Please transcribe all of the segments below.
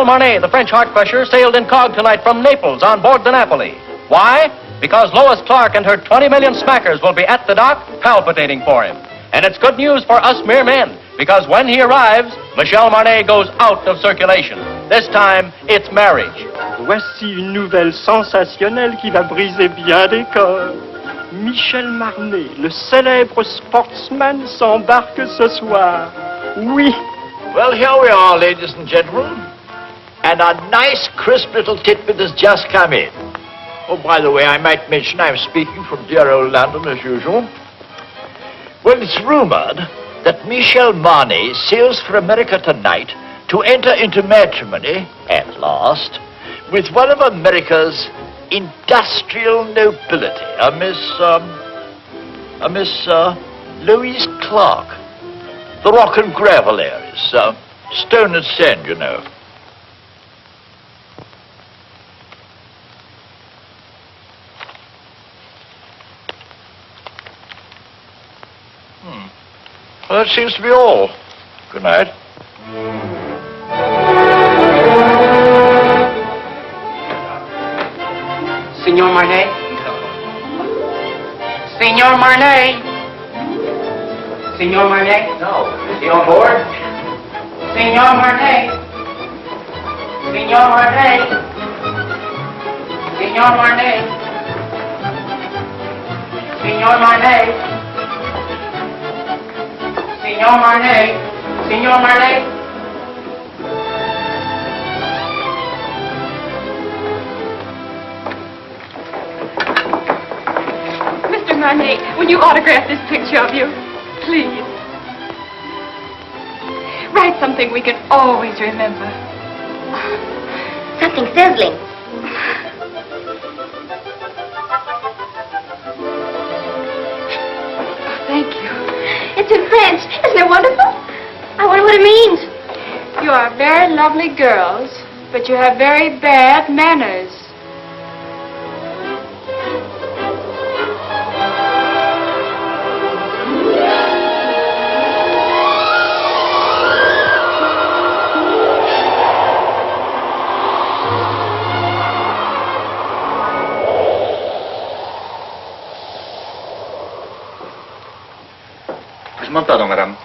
Michel Marnet, the French heart crusher, sailed incog tonight from Naples on board the Napoli. Why? Because Lois Clark and her 20 million smackers will be at the dock palpitating for him. And it's good news for us mere men, because when he arrives, Michel Marnet goes out of circulation. This time, it's marriage. Voici une nouvelle sensationnelle qui va briser bien des corps. Michel Marnet, le célèbre sportsman, s'embarque ce soir. Oui. Well, here we are, ladies and gentlemen. And a nice, crisp little tidbit has just come in. Oh, by the way, I might mention I'm speaking from dear old London as usual. Well, it's rumored that Michel Marnet sails for America tonight to enter into matrimony, at last, with one of America's industrial nobility, a Miss Louise Clark. The rock and gravel areas, stone and sand, you know. Well, that seems to be all. Good night. Signor Marnet? Signor Marnet? Signor Marnet? No. Is he on board? Signor Marnet? Signor Marnet? Signor Marnet? Signor Marnet? Signor Marnet? Signor Marnet? Mr. Marnet, will you autograph this picture of you? Please. Write something we can always remember. Something sizzling. Thank you. It's in French. Isn't it wonderful? I wonder what it means. You are very lovely girls, but you have very bad manners. Pardon, madame.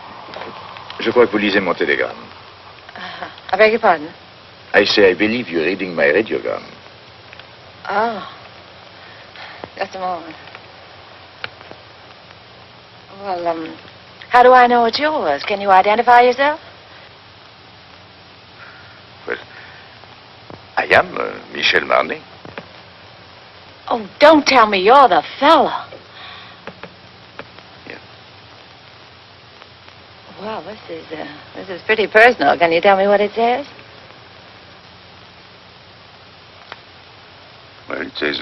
Je crois que vous lisez mon télégramme. I beg your pardon? I say I believe you're reading my radiogram. Oh. Just a moment. Well, how do I know it's yours? Can you identify yourself? Well, I am Michel Marnet. Oh, don't tell me you're the fella. Well, this is pretty personal. Can you tell me what it says? Well, it says,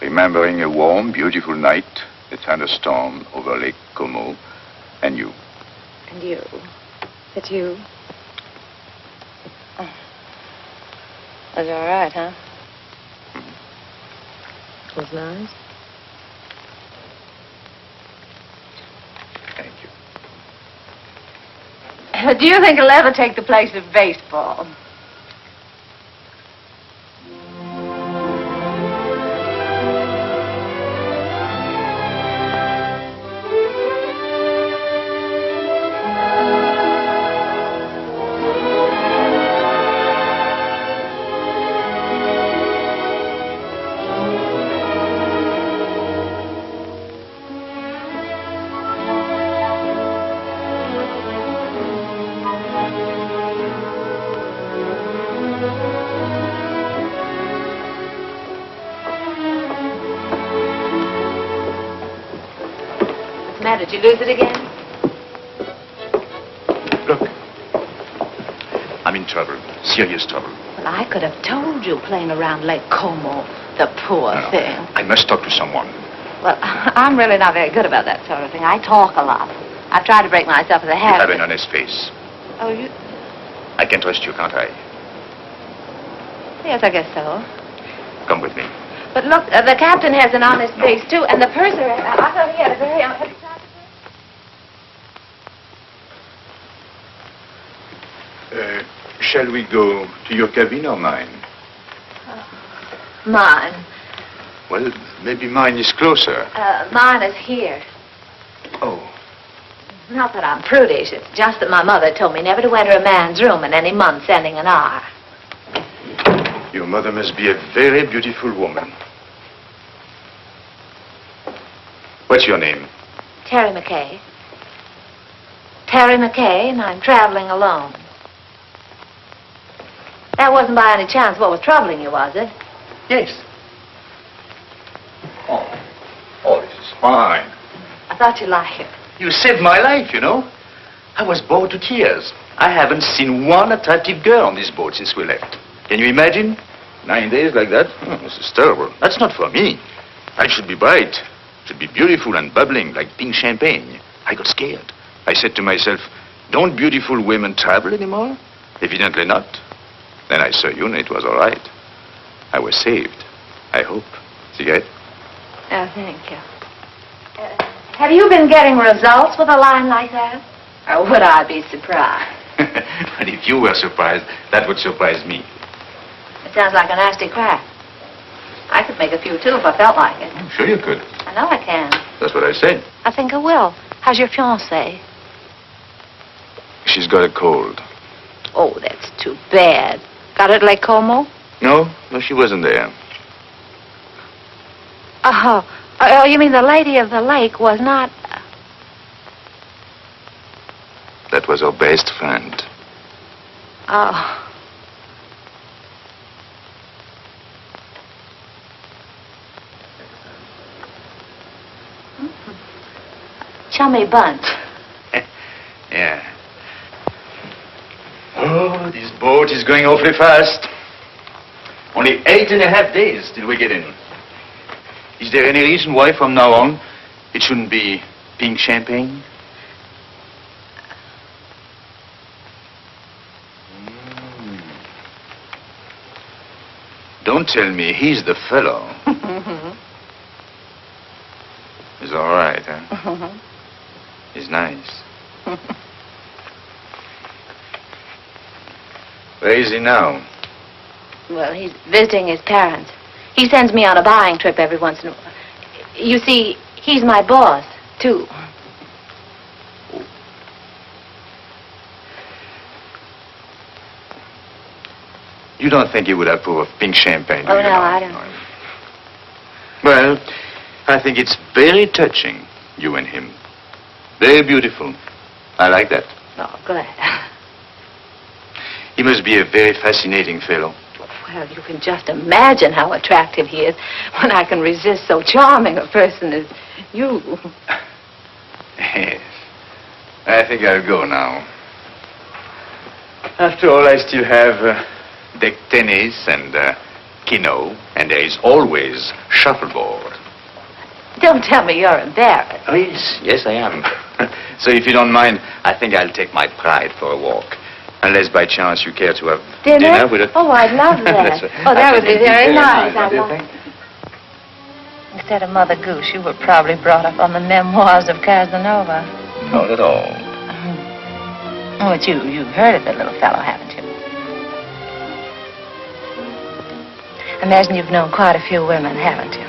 remembering a warm, beautiful night, a thunderstorm over Lake Como, and you. And you. It's you. Oh. Was all right, huh? Mm-hmm. Was nice. Thank you. Do you think it'll ever take the place of baseball? Did you lose it again? Look. I'm in trouble. Serious trouble. Well, I could have told you playing around Lake Como. The poor thing. I must talk to someone. Well, I'm really not very good about that sort of thing. I talk a lot. I've tried to break myself of the You habit. have an honest face. Oh, you... I can trust you, can't I? Yes, I guess so. Come with me. But look, the captain has an honest face, too, and the purser, I thought he had a very honest... Shall we go to your cabin or mine? Mine. Well, maybe mine is closer. Mine is here. Oh. Not that I'm prudish. It's just that my mother told me never to enter a man's room in any month ending in R. Your mother must be a very beautiful woman. What's your name? Terry McCay. Terry McCay, and I'm traveling alone. That wasn't by any chance what was troubling you, was it? Yes. Oh, this is fine. I thought you'd like it. You saved my life, you know. I was bored to tears. I haven't seen one attractive girl on this boat since we left. Can you imagine? 9 days like that? Oh, this is terrible. That's not for me. I should be bright. Should be beautiful and bubbling like pink champagne. I got scared. I said to myself, don't beautiful women travel anymore? Evidently not. Then I saw you and it was all right. I was saved. I hope. Cigarette? Oh, thank you. Have you been getting results with a line like that? Or would I be surprised? But if you were surprised, that would surprise me. It sounds like a nasty crack. I could make a few, too, if I felt like it. I'm sure you could. I know I can. That's what I said. I think I will. How's your fiancée? She's got a cold. Oh, that's too bad. Got it at Lake Como? No, she wasn't there. Oh, you mean the lady of the lake was not... That was her best friend. Oh. Chummy bunch. Yeah. Oh, this boat is going awfully fast. Only 8.5 days till we get in. Is there any reason why from now on it shouldn't be pink champagne? Don't tell me he's the fellow. He's all right, huh? He's nice. Where is he now? Well, he's visiting his parents. He sends me on a buying trip every once in a while. You see, he's my boss, too. You don't think he would approve of pink champagne, do Oh, you? no, I don't. Well, I think it's very touching, you and him. Very beautiful. I like that. Oh, glad. He must be a very fascinating fellow. Well, you can just imagine how attractive he is when I can resist so charming a person as you. Yes. I think I'll go now. After all, I still have deck tennis and keno, and there is always shuffleboard. Don't tell me you're embarrassed. Oh, yes. Yes, I am. So if you don't mind, I think I'll take my pride for a walk. Unless by chance you care to have dinner with a... Oh, I'd love that. That's right. Oh, that would be very nice. What do you think? Instead of Mother Goose, you were probably brought up on the memoirs of Casanova. Not at all. Oh, but you've heard of the little fellow, haven't you? Imagine you've known quite a few women, haven't you?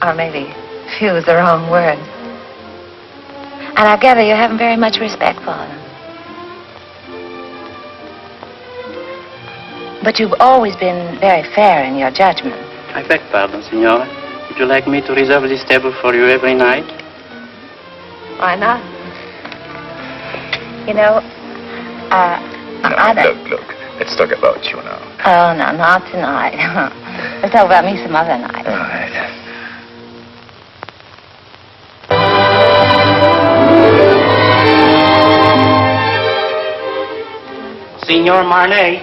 Or maybe few is the wrong word. And I gather you haven't very much respect for them. But you've always been very fair in your judgment. I beg pardon, Signora. Would you like me to reserve this table for you every night? Why not? You know, Look. Let's talk about you now. Oh, no, not tonight. Let's talk about me some other night. All right. Signor Marnet.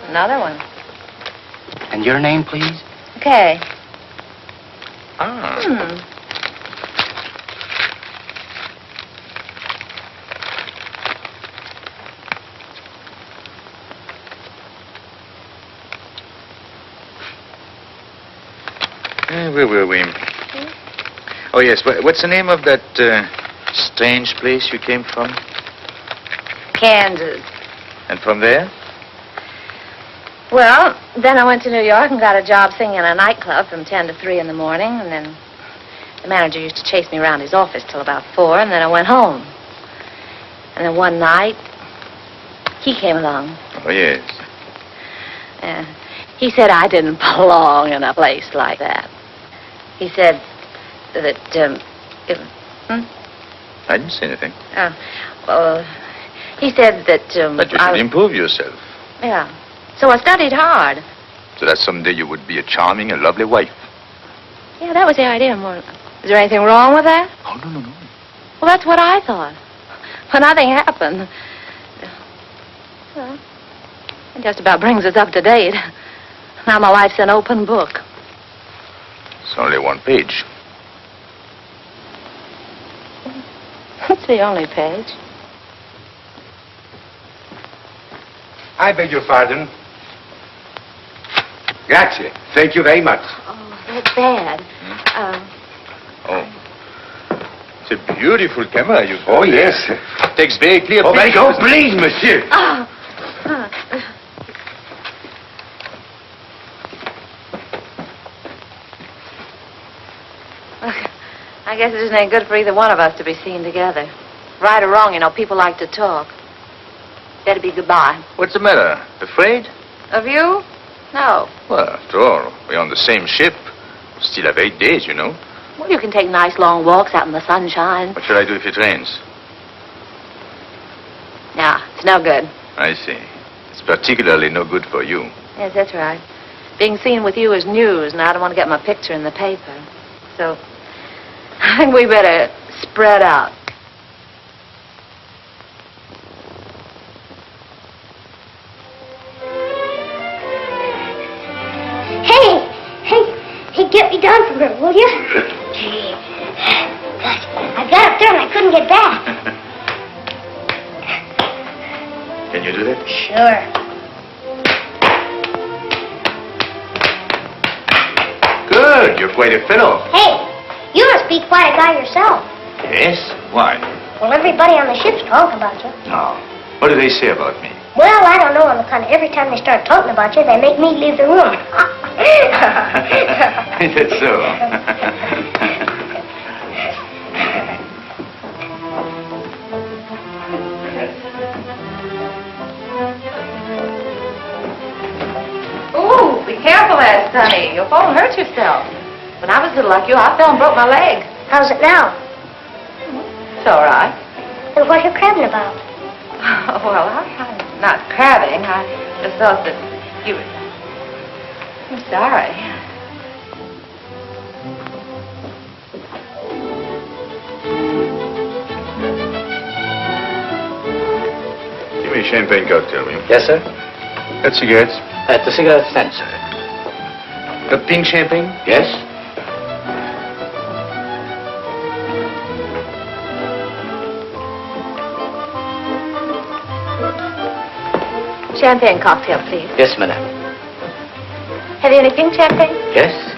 Another one. And your name, please? Okay. Ah. Where were we? Oh, yes. What's the name of that Strange place you came from? Kansas. And from there? Well, then I went to New York and got a job singing in a nightclub from 10 to 3 in the morning, and then the manager used to chase me around his office till about 4, and then I went home. And then one night, he came along. Oh, yes. He said I didn't belong in a place like that. He said that, I didn't say anything. Well, he said that, That you should improve yourself. Yeah. So I studied hard. So that someday you would be a charming and lovely wife. Yeah, that was the idea, more. Is there anything wrong with that? Oh, no. Well, that's what I thought. But nothing happened. Well, it just about brings us up to date. Now my life's an open book. It's only one page. It's the only page. I beg your pardon. Grazie. Thank you very much. Oh, that's bad. Oh. It's a beautiful camera you've got. Oh, yes. Takes very clear Oh, very pictures. go, please, monsieur. I guess it isn't any good for either one of us to be seen together. Right or wrong, you know, people like to talk. Better be goodbye. What's the matter? Afraid? Of you? No. Well, after all, we're on the same ship. We still have 8 days, you know. Well, you can take nice long walks out in the sunshine. What shall I do if it rains? No, it's no good. I see. It's particularly no good for you. Yes, that's right. Being seen with you is news, and I don't want to get my picture in the paper. So, I think we better spread out. Hey, get me down from her, will you? Gee, I got up there and I couldn't get back. Can you do that? Sure. Good. You're quite a fellow. Hey, you must be quite a guy yourself. Yes? Why? Well, everybody on the ship's talking about you. No. What do they say about me? Well, I don't know on the kind of every time they start talking about you, they make me leave the room. Is that so? Ooh, be careful there, Sonny. You'll fall and hurt yourself. When I was little like you, I fell and broke my leg. How's it now? It's all right. And what are you crabbing about? Oh, well, I'm not crabbing. I just thought that you were... I'm sorry. Give me a champagne cocktail, will you? Yes, sir. Got cigarettes? At the cigarette stand, sir. Got pink champagne? Yes? Champagne cocktail, please. Yes, madam. Have you any pink champagne? Yes?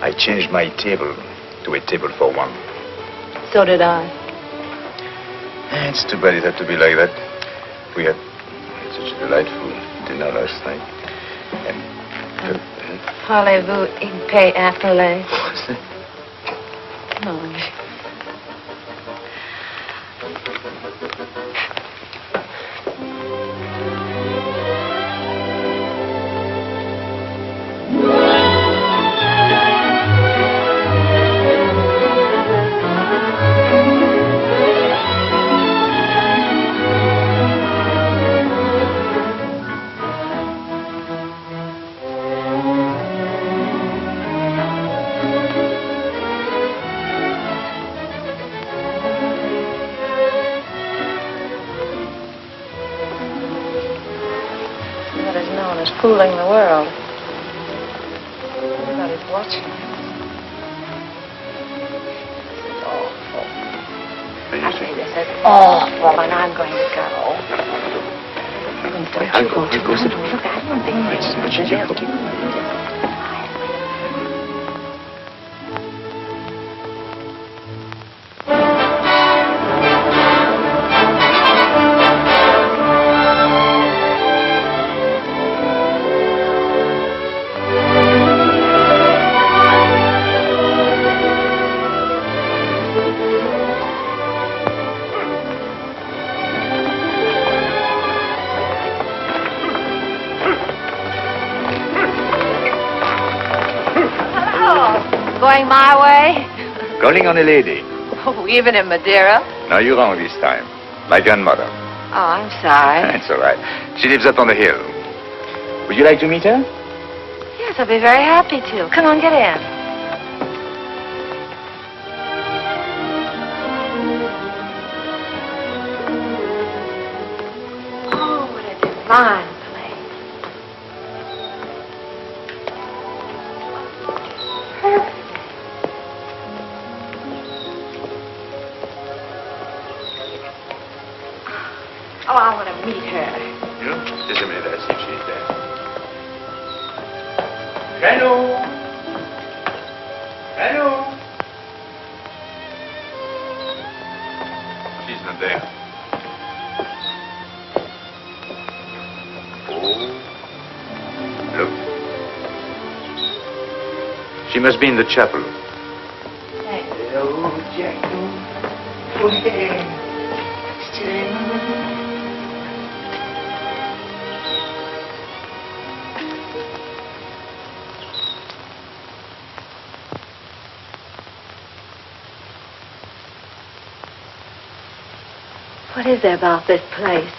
I changed my table to a table for one. So did I. It's too bad it had to be like that. We had such a delightful dinner last night. And... Parlez-vous in paix afterlay? What's that? No. fooling the world. Everybody's watching. This is awful. I say this is awful, and I'm going to go. Don't you go too close. Look, I don't think this is going my way? Calling on a lady. Oh, even in Madeira? No, you're wrong this time. My grandmother. Oh, I'm sorry. It's all right. She lives up on the hill. Would you like to meet her? Yes, I'll be very happy to. Come on, get in. Oh, what a divine place. Perfect. Oh, I want to meet her. Yeah? Just a minute, I'll see if she's there. Hello? Hello? She's not there. Oh. Look. She must be in the chapel. Hello, Jack. What is there about this place?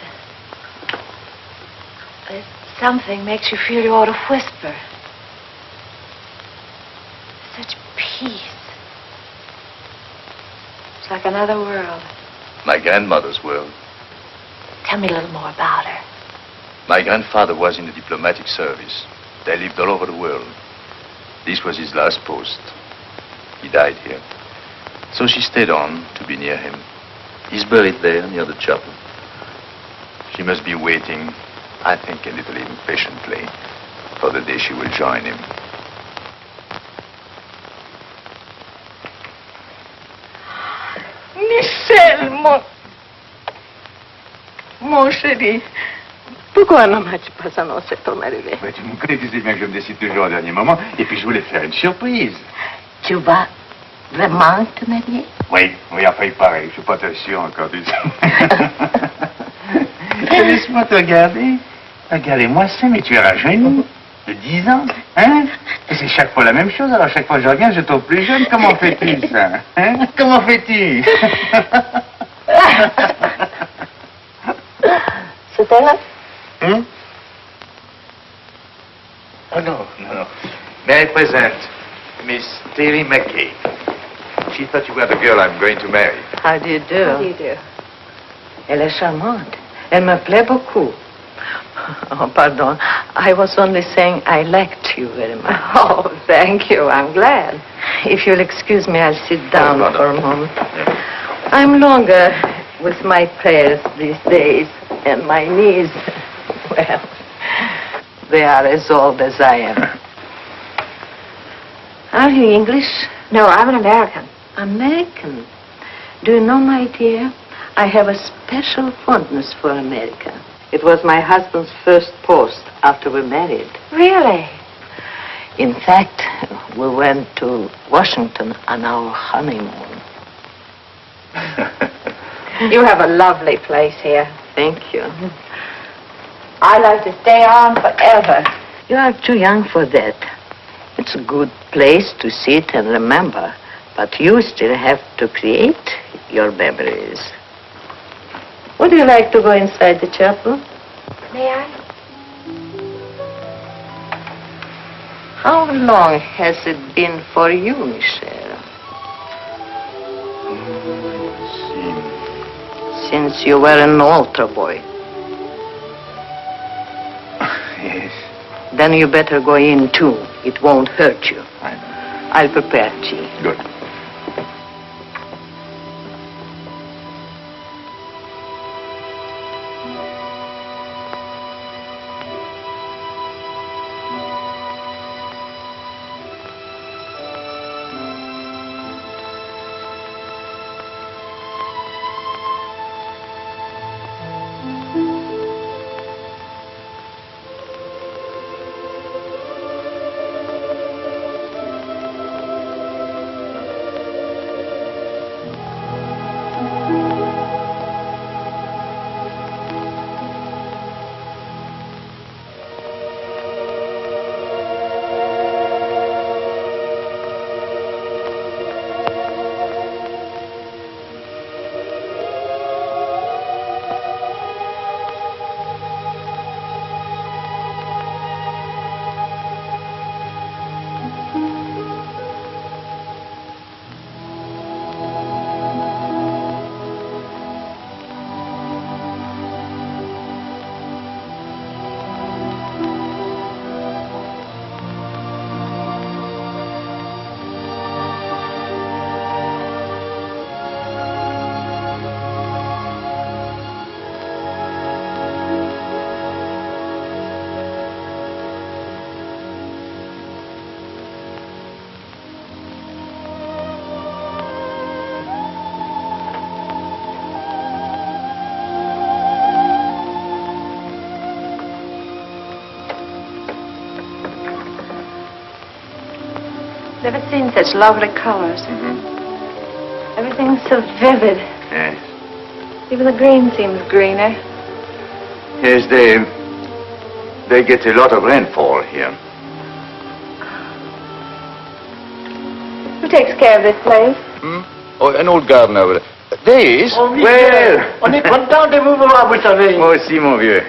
There's something makes you feel you ought to whisper. Such peace. It's like another world. My grandmother's world. Tell me a little more about her. My grandfather was in the diplomatic service. They lived all over the world. This was his last post. He died here. So she stayed on to be near him. He's buried there near the chapel. She must be waiting, I think a little impatiently, for the day she will join him. Michel, mon chéri, pourquoi ne m'as-tu pas annoncé ton arrivée? Ouais, tu me connais, tu sais bien que je me décide toujours au dernier moment. Et puis je voulais te faire une surprise. Tu vas vraiment te marier? Oui, enfin il paraît. Je suis pas très sûr encore du tout. Laisse-moi te regarder. Regardez-moi ça, mais tu es rajeuni. De 10 ans, hein? Et c'est chaque fois la même chose. Alors chaque fois que je reviens, je trouve plus jeune. Comment fais-tu ça? Hein? Comment fais-tu? C'était là? Hmm? Oh, no. May I present Miss Leo McCarey. She thought you were the girl I'm going to marry. How do you do? How do you do? Elle est charmante. Elle me plaît beaucoup. Oh, pardon. I was only saying I liked you very much. Oh, thank you. I'm glad. If you'll excuse me, I'll sit down no. for a moment. I'm longer with my prayers these days, and my knees, well, they are as old as I am. Are you English? No, I'm an American. American? Do you know, my dear, I have a special fondness for America. It was my husband's first post after we married. Really? In fact, we went to Washington on our honeymoon. You have a lovely place here. Thank you. I'd like to stay on forever. You are too young for that. It's a good place to sit and remember, but you still have to create your memories. Would you like to go inside the chapel? May I? How long has it been for you, Michel? Since you were an altar boy. Yes. Then you better go in too. It won't hurt you. I know. I'll prepare tea. Good. Never seen such lovely colors. Everything's so vivid. Yes. Even the green seems greener. Yes, they get a lot of rainfall here. Who takes care of this place? Oh, an old gardener over there. This? Oh, Michel, on est content de vous voir, vous savez. Moi aussi, mon vieux.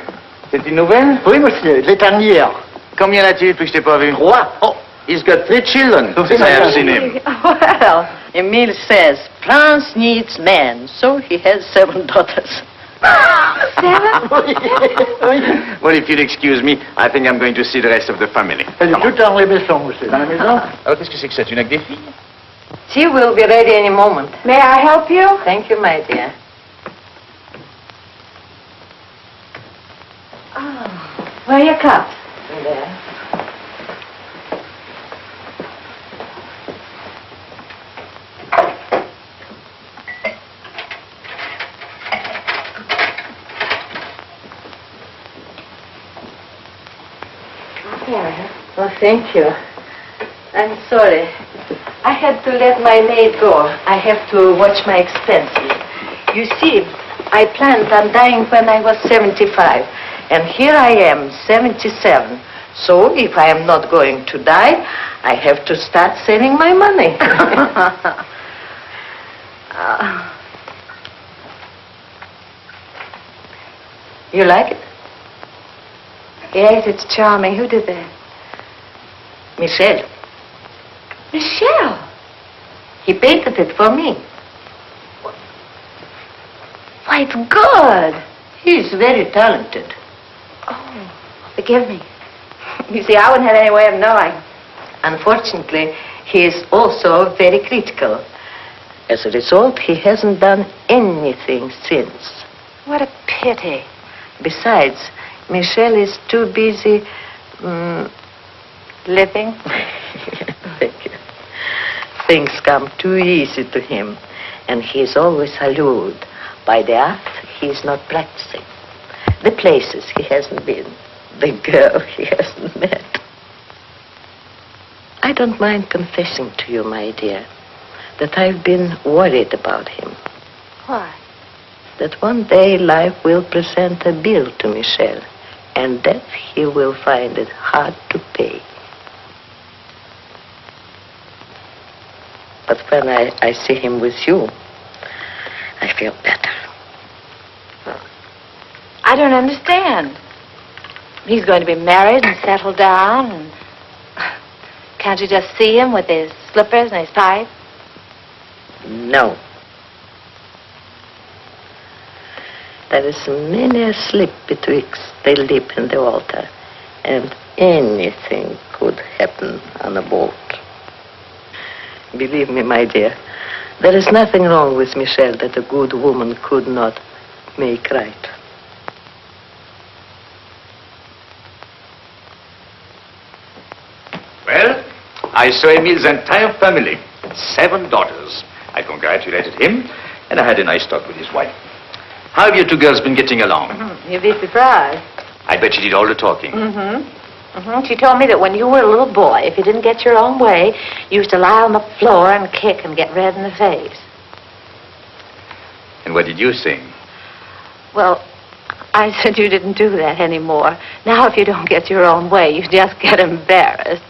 C'est une nouvelle? Oui, monsieur, les dernières. Combien a-t-il depuis que je t'ai pas vu? 3. Oh, he's got 3 children. Since I have seen him. Well, Emile says France needs men, so he has 7 daughters. 7? Well, if you'll excuse me, I think I'm going to see the rest of the family. Elle est toute dans les maisons, monsieur. Dans la maison? Alors, qu'est-ce que c'est que ça? Tu n'as que des filles? Tea will be ready any moment. May I help you? Thank you, my dear. Oh, where are your cups? There. Oh, thank you. I'm sorry. I had to let my maid go. I have to watch my expenses. You see, I planned on dying when I was 75. And here I am, 77. So if I am not going to die, I have to start saving my money. You like it? Yes, it's charming. Who did that? Michel. Michelle. He painted it for me. Why, it's good. He's very talented. Oh, forgive me. You see, I wouldn't have any way of knowing. Unfortunately, he is also very critical. As a result, he hasn't done anything since. What a pity. Besides, Michel is too busy Living? Thank you. Things come too easy to him, and he is always allured by the art he is not practicing, the places he hasn't been, the girl he hasn't met. I don't mind confessing to you, my dear, that I've been worried about him. Why? That one day life will present a bill to Michel, and that he will find it hard to pay. But when I see him with you, I feel better. I don't understand. He's going to be married and settled down. And can't you just see him with his slippers and his pipe? No. There is many a slip betwixt the lip and the altar. And Anything could happen on a boat. Believe me, my dear, there is nothing wrong with Michelle that a good woman could not make right. Well, I saw Emile's entire family, 7 daughters. I congratulated him, and I had a nice talk with his wife. How have you two girls been getting along? You'd be surprised. I bet she did all the talking. She told me that when you were a little boy, if you didn't get your own way, you used to lie on the floor and kick and get red in the face. And what did you sing? Well, I said you didn't do that anymore. Now, if you don't get your own way, you just get embarrassed.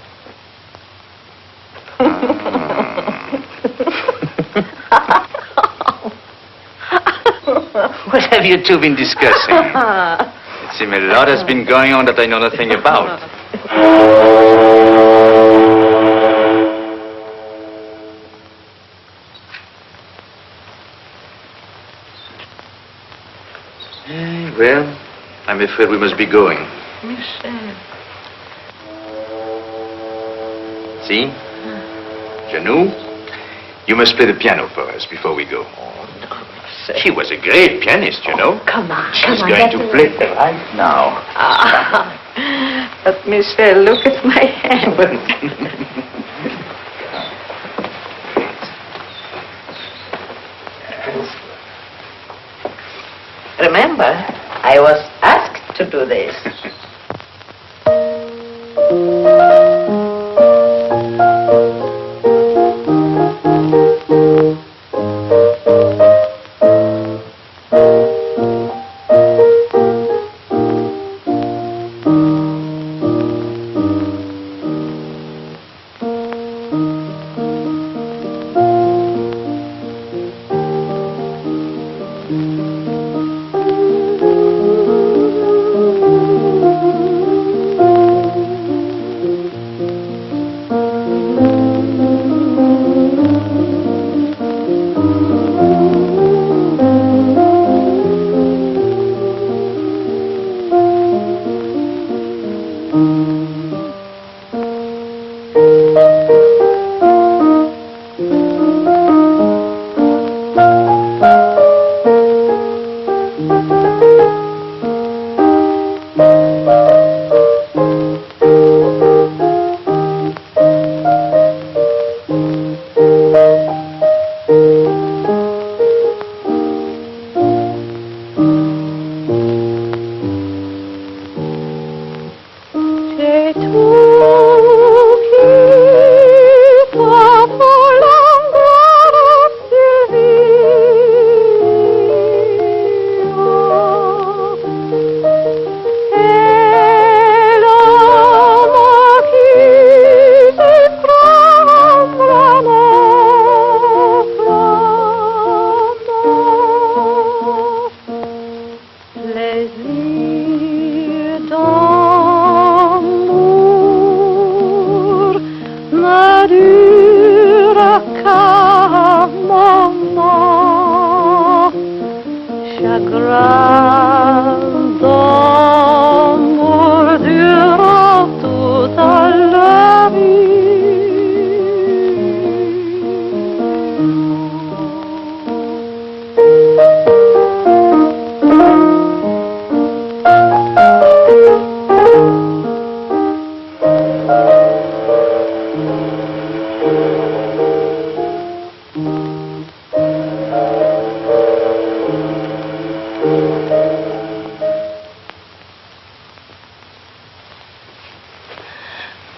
What have you two been discussing? It seems a lot has been going on that I know nothing about. Well, I'm afraid we must be going. Michelle. See? Janou, you must play the piano for us before we go. She was a great pianist, you know. Come on, She's come on. going to play right now. But Michelle, look at my hand. Remember, I was asked to do this.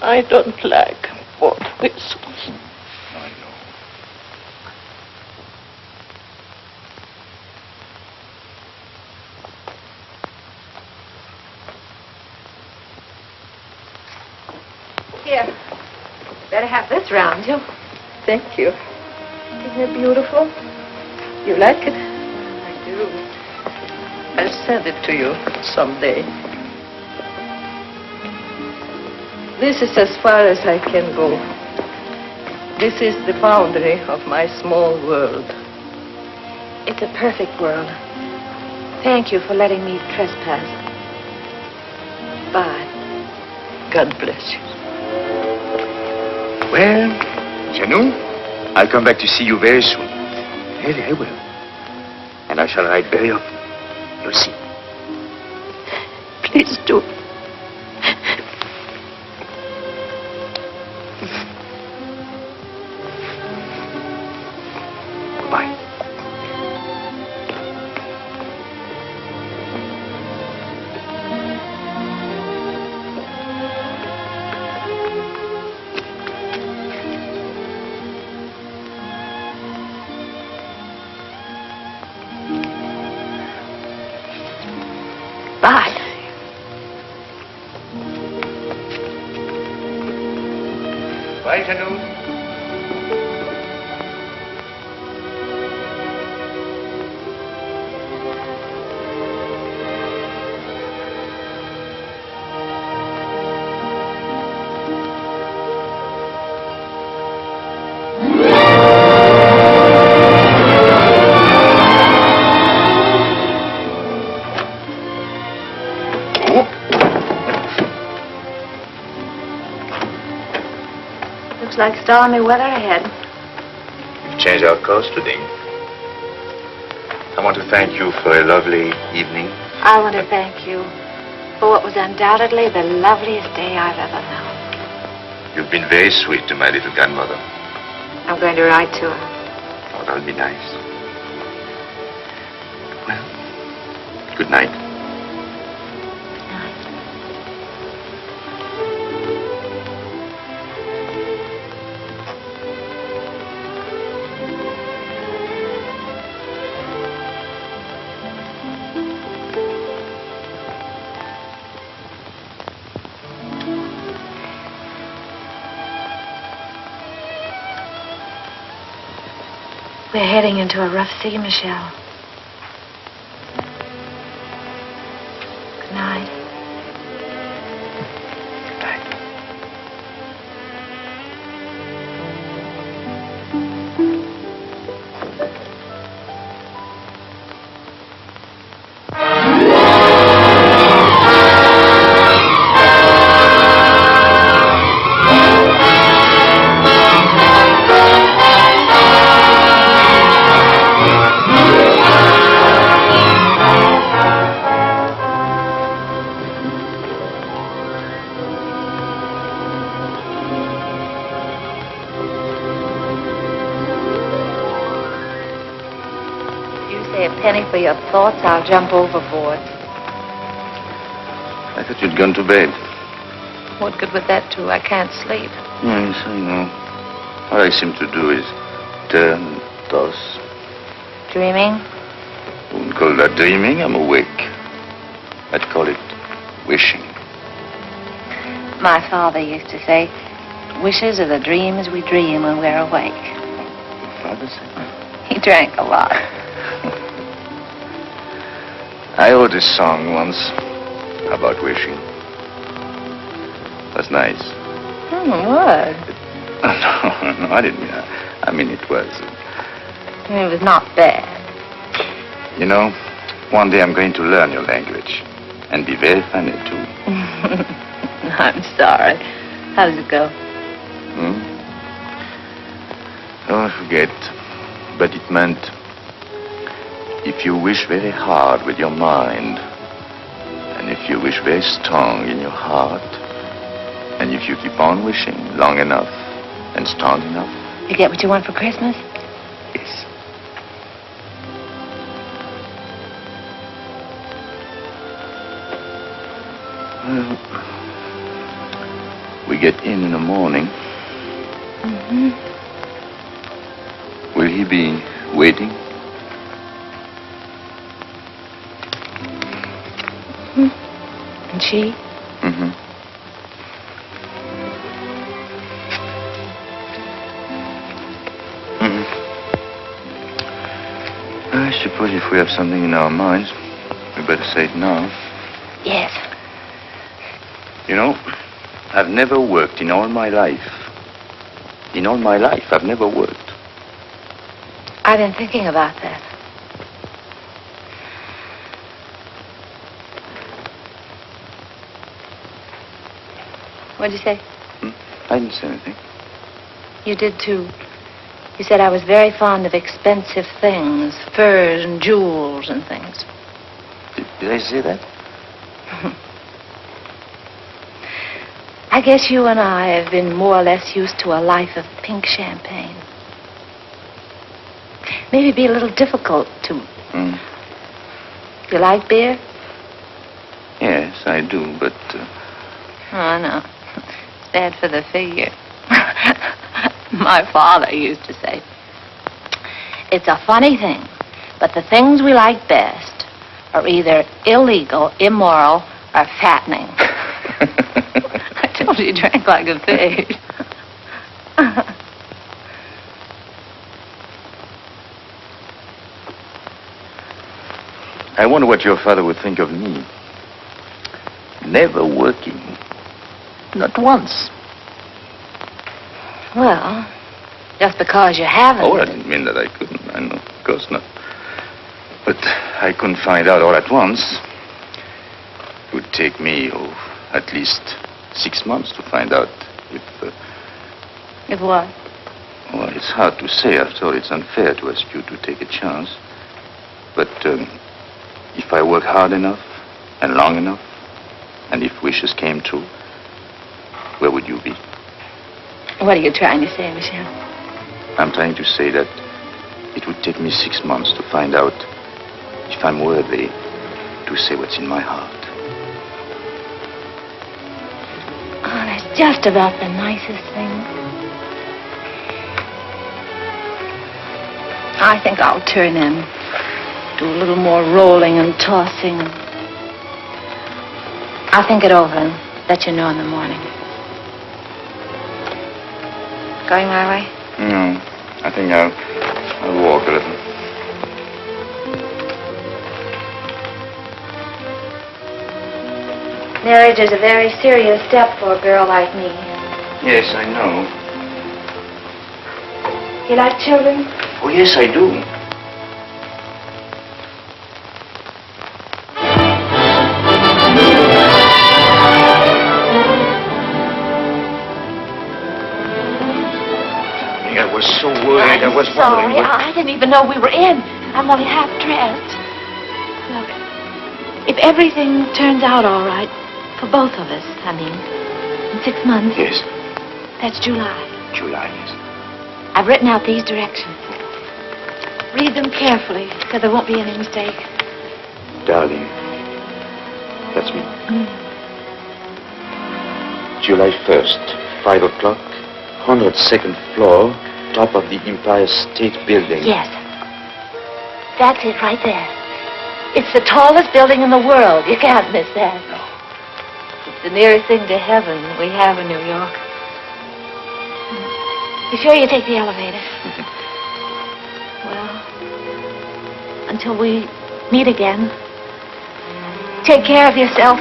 I don't like both whistles. I know. Here, better have this round you. Thank you. Isn't it beautiful? You like it? I do. I'll send it to you someday. This is as far as I can go. This is the boundary of my small world. It's a perfect world. Thank you for letting me trespass. Bye. God bless you. Well, Janou, I'll come back to see you very soon. Really, I will. And I shall write very often. You'll see. Please do. Bye. Bye. Bye, Janou. Looks like stormy weather ahead. We've changed our course today. I want to thank you for a lovely evening. I want to thank you for what was undoubtedly the loveliest day I've ever known. You've been very sweet to my little grandmother. I'm going to write to her. Oh, that'll be nice. Well, good night. We're heading into a rough sea, Michelle. Good night. A penny for your thoughts, I'll jump overboard. I thought you'd gone to bed. What good would that do? I can't sleep. Yes, I know. All I seem to do is turn and toss. Dreaming? I wouldn't call that dreaming. I'm awake. I'd call it wishing. My father used to say, wishes are the dreams we dream when we're awake. Your father said that? He drank a lot. I wrote a song once about wishing. It was nice. What? No, I didn't mean that. I mean, it was. It was not bad. You know, one day I'm going to learn your language. And be very funny, too. I'm sorry. How does it go? Oh, I forget. But it meant, if you wish very hard with your mind, and if you wish very strong in your heart, and if you keep on wishing long enough and strong enough. You get what you want for Christmas? Yes. Well, we get in the morning. Will he be waiting? And she? I suppose if we have something in our minds, we better say it now. Yes. You know, I've never worked in all my life. In all my life, I've never worked. I've been thinking about that. What'd you say? I didn't say anything. You did, too. You said I was very fond of expensive things, furs and jewels and things. Did I say that? I guess you and I have been more or less used to a life of pink champagne. Maybe it'd be a little difficult to... You like beer? Yes, I do, but... Oh, no. It's bad for the figure. My father used to say, it's a funny thing, but the things we like best are either illegal, immoral, or fattening. I told you he drank like a pig. I wonder what your father would think of me. Never working. Not once. Well, just because you haven't. Oh, I didn't mean that I couldn't. I know, of course not. But I couldn't find out all at once. It would take me, at least 6 months to find out if... If what? Well, it's hard to say. After all, it's unfair to ask you to take a chance. But if I work hard enough and long enough, and if wishes came true, where would you be? What are you trying to say, Michel? I'm trying to say that it would take me 6 months to find out if I'm worthy to say what's in my heart. Oh, that's just about the nicest thing. I think I'll turn in. Do a little more rolling and tossing. I'll think it over and let you know in the morning. Going my way? No, I think I'll walk a little. Marriage is a very serious step for a girl like me. Yes, I know. You like children? Oh, yes, I do. I was so worried. I was sorry. wondering... I didn't even know we were in. I'm only half dressed. Look, if everything turns out all right, for both of us, I mean, in 6 months. Yes. That's July. July, yes. I've written out these directions. Read them carefully, because there won't be any mistake. Darling, that's me. July 1st, 5 o'clock, 102nd floor, top of the Empire State Building. Yes. That's it right there. It's the tallest building in the world. You can't miss that. No. It's the nearest thing to heaven we have in New York. You sure you take the elevator? Well, until we meet again, take care of yourself.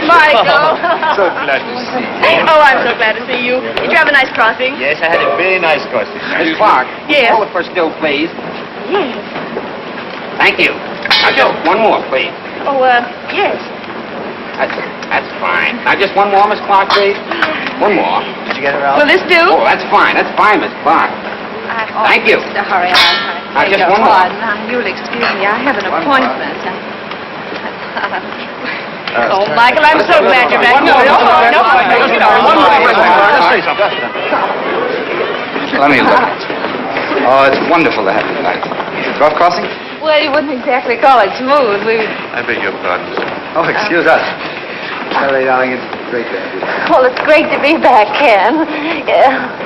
Michael. So glad to see you. Oh, I'm so glad to see you. Did you have a nice crossing? Yes, I had a very nice crossing. Miss Clark, Yes. call it for still, please. Yes. Thank you. Now, Joe, one more, please. Oh, yes. That's fine. Now, just one more, Miss Clark, please. One more. Did you get it, Ralph? Will this do? Oh, that's fine. That's fine, Miss Clark. Thank you. Mr. Hurry, Now, just one more. pardon. You'll excuse me. I have an appointment. Oh, Michael, I'm so glad you're back. No. Let me look. Oh, it's wonderful to have you back. Rough crossing? Well, you wouldn't exactly call it smooth. I beg your pardon. Oh, excuse us. Sorry, darling, it's great to have you. Well, it's great to be back, Ken. Yeah.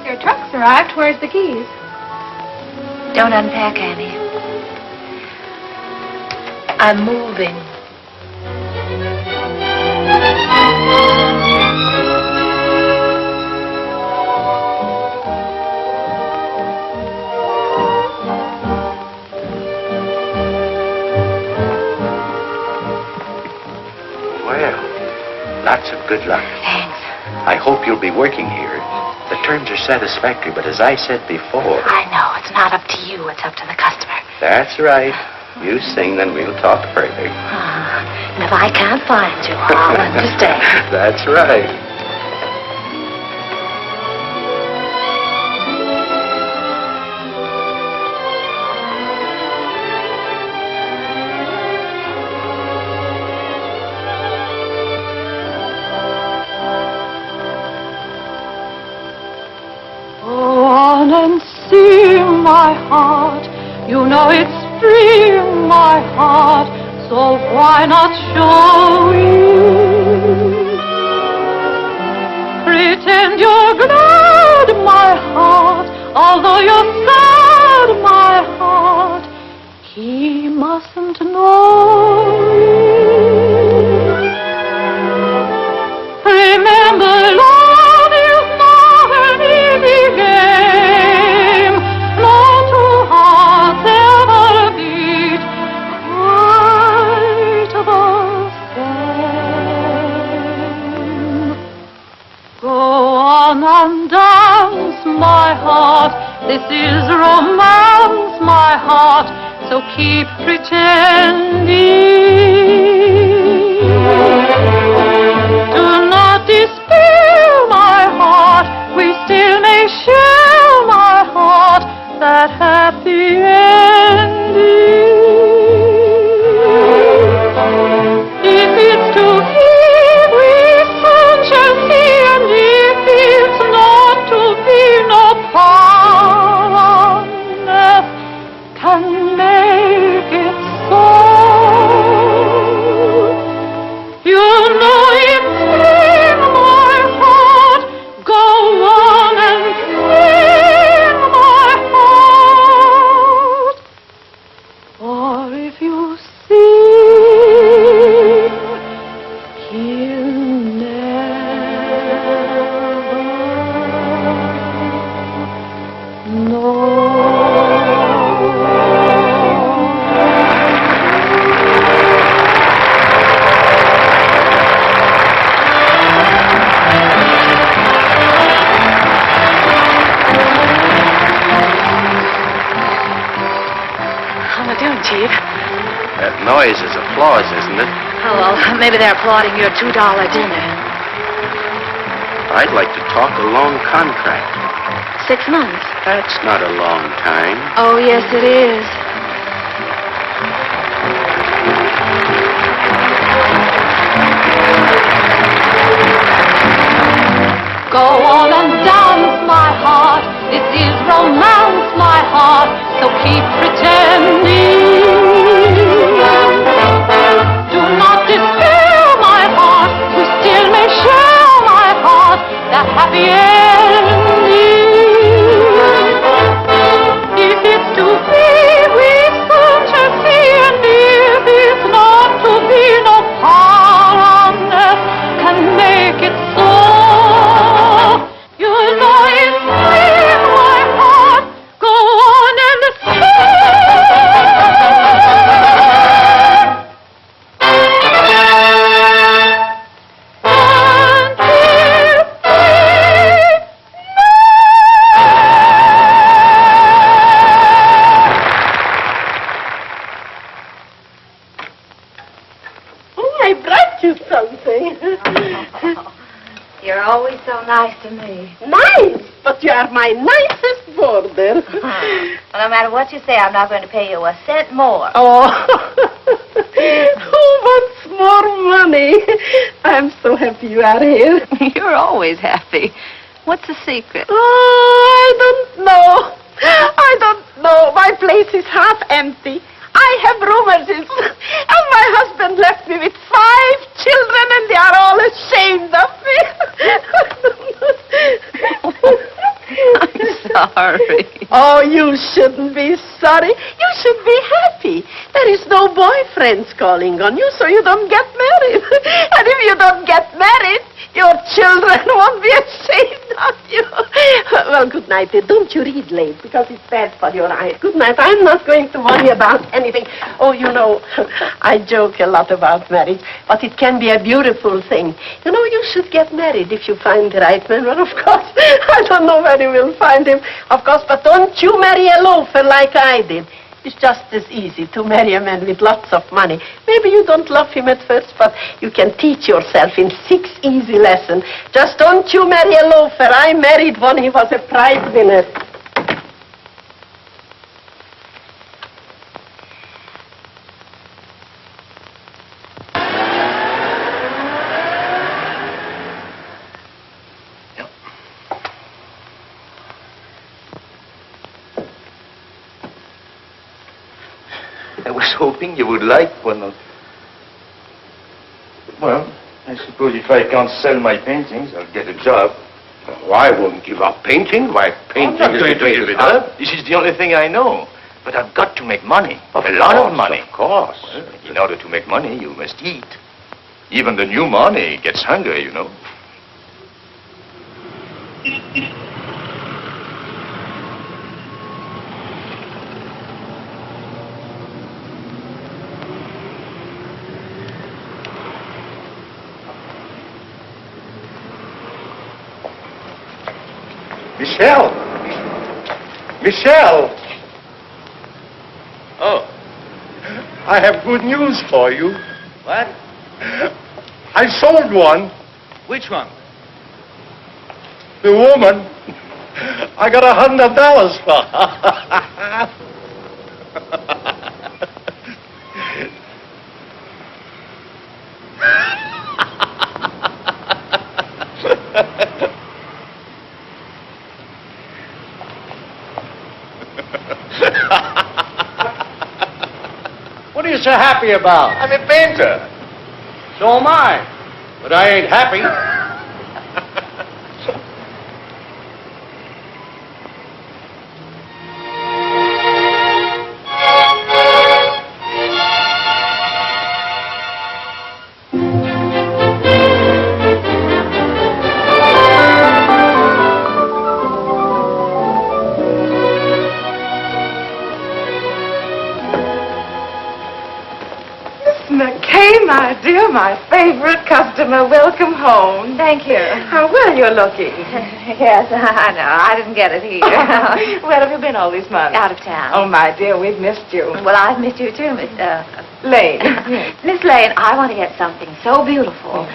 Your truck's arrived. Where's the keys? Don't unpack, Annie. I'm moving. Well, lots of good luck. Thanks. I hope you'll be working here. The terms are satisfactory, but as I said before... I know. It's not up to you. It's up to the customer. That's right. You sing, then we'll talk further. And if I can't find you, I'll understand. That's right. Go on and sing, my heart. You know it's free, my heart. So why not show it? Pretend you're glad, my heart. Although you're sad, my heart. He mustn't know it. Remember, love is not an easy game. No two hearts ever beat quite the same. Go on and dance, my heart. This is romance, my heart. So keep pretending. Do not despair, my heart. We still may share, my heart, that happy ending. If it's to be, we soon shall see, and if it's not to be, no power on earth can make it so. You know it's sing, my heart. Go on and sing, my heart. For if you sing, he'll never know. How am I doing, Chief? That noise is applause, isn't it? Oh, well, maybe they're applauding your $2 dinner. I'd like to talk a long contract. 6 months. That's not a long time. Oh, yes, it is. Go on and dance, my heart. This is romance, my heart, so keep pretending. Do not despair, my heart, we still may share, my heart, the happy ending. If it's to be, we soon shall see, and if it's not to be, no power on earth can make it so. You know it's real, my heart, go on and I brought you something. You're always so nice to me. Nice, but you are my nicest boarder. Well, no matter what you say, I'm not going to pay you a cent more. Oh, who wants more money? I'm so happy you are here. You're always happy. What's the secret? Oh, I don't know. I don't know. My place is half empty. I have rheumatism, and my husband left me with 5 children, and they are all ashamed of me. I'm sorry. Oh, you shouldn't be sorry. You should be happy. There is no boyfriends calling on you, so you don't get married. And if you don't get married, your children won't be ashamed of you. Well, good night. Don't you read late, because it's bad for your eyes. Good night. I'm not going to worry about anything. Oh, you know, I joke a lot about marriage, but it can be a beautiful thing. You know, you should get married if you find the right man. Well, of course, I don't know where you will find him, of course, but don't you marry a loafer like I did. It's just as easy to marry a man with lots of money. Maybe you don't love him at first, but you can teach yourself in 6 easy lessons. Just don't you marry a loafer. I married one. He was a prize winner. I was hoping you would like one of... Well, I suppose if I can't sell my paintings, I'll get a job. Oh, I won't give up painting. My painting I'm not is going to give it up. This is the only thing I know. But I've got to make money. A lot of money. Of course. Well, in order to make money, you must eat. Even the new money gets hungry, you know. Michelle! Michelle! Oh. I have good news for you. What? I sold one. Which one? The woman. I got $100 for her. What are you so happy about? I'm a painter. So am I. But I ain't happy. McCay, my dear, my favorite customer. Welcome home. Thank you. How well you're looking. Yes, I know. I didn't get it here. Where have you been all these months? Out of town. Oh, my dear, we've missed you. Well, I've missed you too, Miss Lane. Miss Lane. I want to get something so beautiful.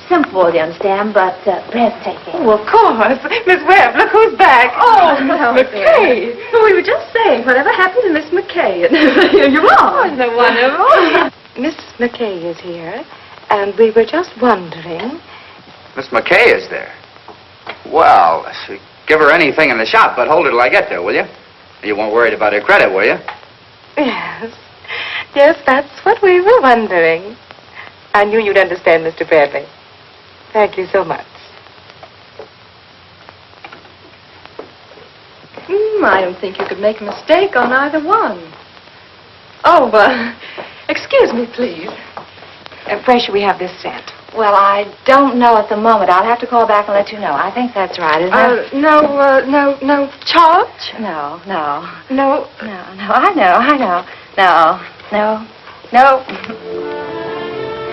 Simple, you understand, but breathtaking. Oh, of course. Miss Webb, look who's back. Oh, Miss Oh, McCay. Well, we were just saying, whatever happened to Miss McCay? And here you are. Isn't it wonderful? Miss McCay is here, and we were just wondering. Miss McCay is there. Well, Give her anything in the shop, but hold her till I get there, will you? You weren't worried about her credit, were you? Yes. Yes, that's what we were wondering. I knew you'd understand, Mr. Bradley. Thank you so much. I don't think you could make a mistake on either one. Oh, excuse me, please. Where should we have this sent? Well, I don't know at the moment. I'll have to call back and let you know. I think that's right, isn't it? No charge? No. No. I know. No.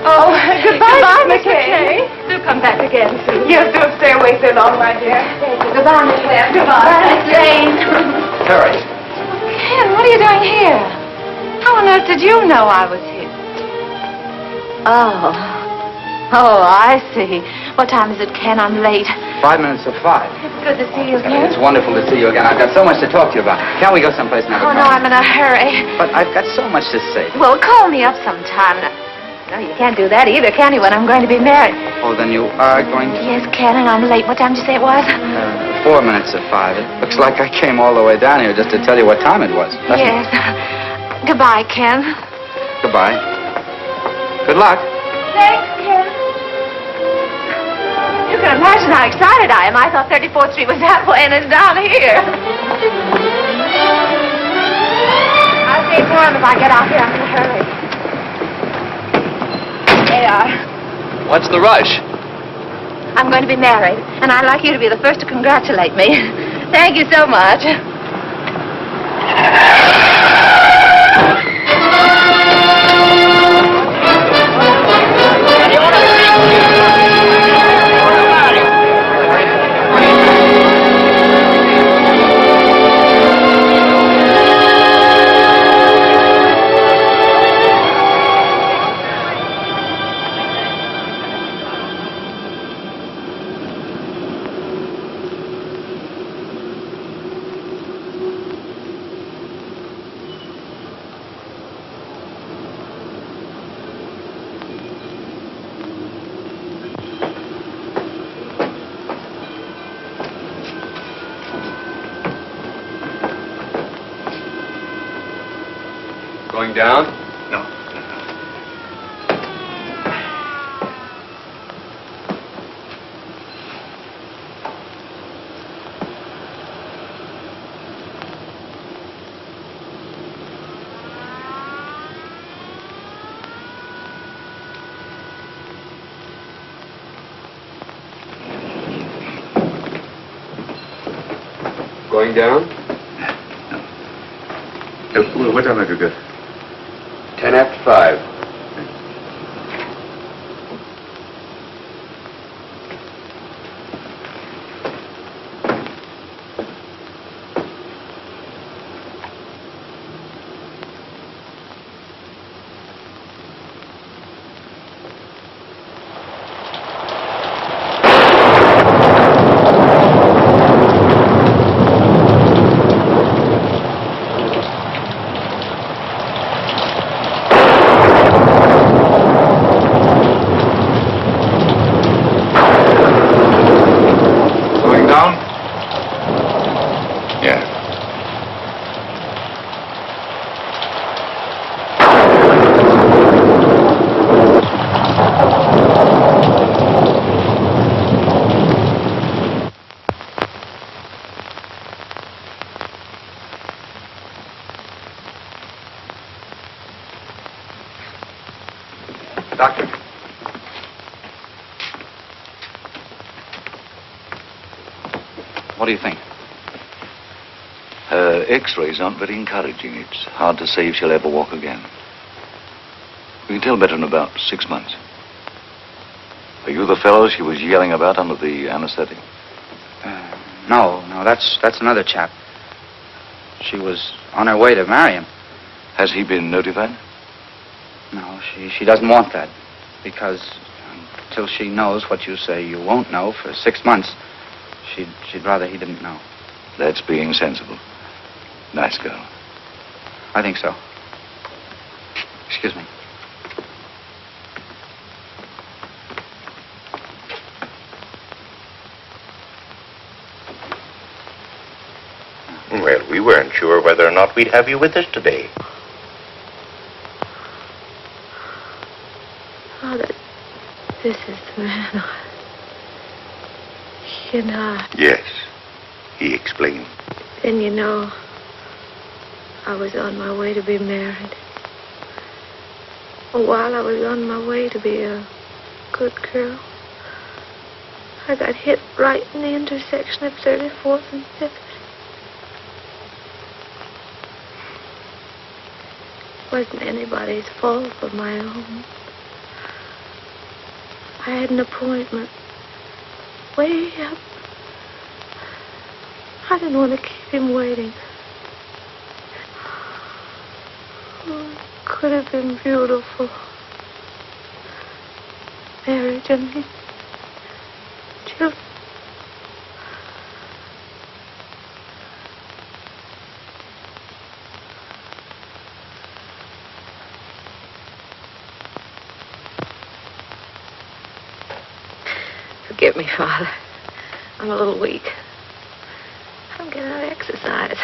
Oh, goodbye, Miss McCay. Do come back again, please. Yes, don't stay away so long, my dear. Thank you. Goodbye, Miss Webb. Goodbye, Miss Lane. Cary. Ken, what are you doing here? How on earth did you know I was here? Oh, I see. What time is it, Ken? I'm late. 5 minutes of 5. It's good to see you again. It's wonderful to see you again. I've got so much to talk to you about. Can't we go someplace and have a Oh, no, I'm in a hurry. But I've got so much to say. Well, call me up sometime. No, you can't do that either, can you, when I'm going to be married? Oh, then you are going to... Yes, Ken, and I'm late. What time did you say it was? 4 minutes of 5. It looks like I came all the way down here just to tell you what time it was. Yes. Goodbye, Ken. Goodbye. Good luck. Thanks, Ken. You can imagine how excited I am. I thought 34th Street was that way, and it's down here. I'll see for him if I get out here. I'm in a hurry. They are. What's the rush? I'm going to be married, and I'd like you to be the first to congratulate me. Thank you so much. Going down? No. Going down? No. What time have you got? 10 after 5. Doctor. What do you think? Her X-rays aren't very encouraging. It's hard to say if she'll ever walk again. We can tell better in about 6 months. Are you the fellow she was yelling about under the anesthetic? No, that's another chap. She was on her way to marry him. Has he been notified? No, she doesn't want that. Because until she knows what you say you won't know for 6 months, she'd rather he didn't know. That's being sensible. Nice girl. I think so. Excuse me. We weren't sure whether or not we'd have you with us today. Father, this is the man he and I. Yes, he explained. Then you know, I was on my way to be married. While I was on my way to be a good girl, I got hit right in the intersection of 34th and 5th. It wasn't anybody's fault but my own. I had an appointment way up. I didn't want to keep him waiting. Oh, it could have been beautiful. Marriage and children. Forgive me, Father. I'm a little weak. I'm getting out of exercise.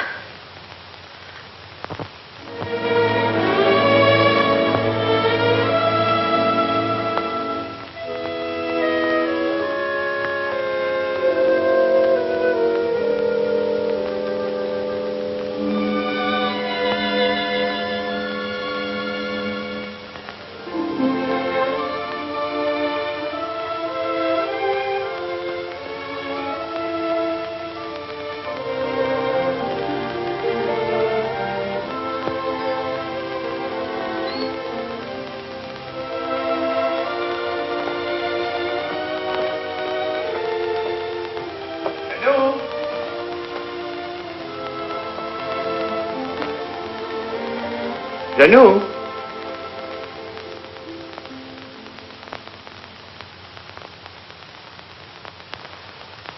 Janou?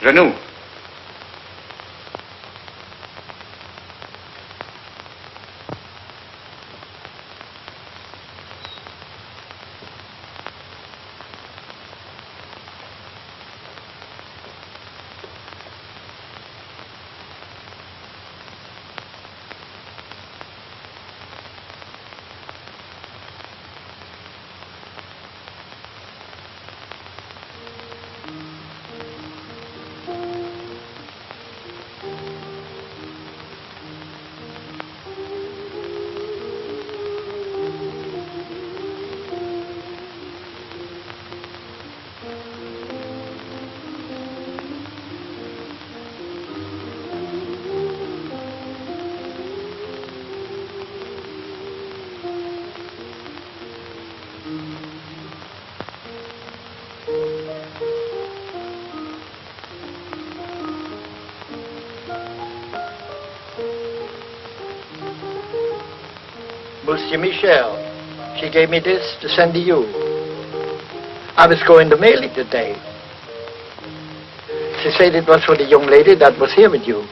Janou? Monsieur Michel, she gave me this to send to you. I was going to mail it today. She said it was for the young lady that was here with you.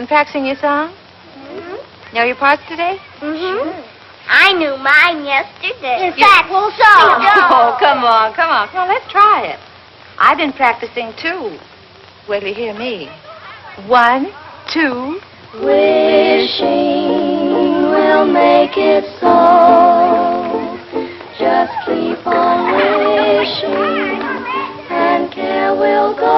Practicing your song? Mm-hmm. Know your parts today? Mm-hmm. I knew mine yesterday. In fact, so. Oh, come on. Come on, let's try it. I've been practicing, too. Wait till you hear me. 1, 2. Wishing will make it so. Just keep on wishing, and care will go.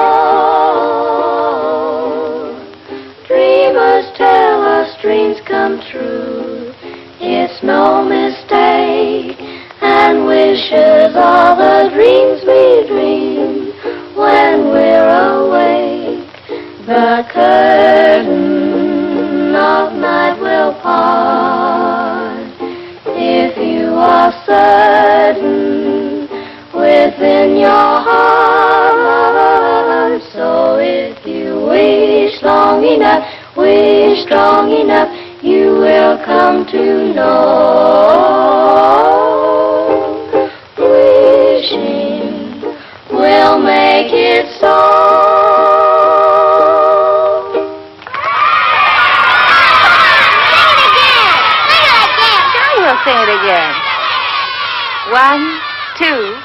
Dreamers tell us dreams come true. It's no mistake, and wishes are the dreams we dream when we're awake. The curtain of night will part if you are certain within your heart. So if you wish strong enough, you will come to know. Wishing will make it so. Sing it again. 1, 2.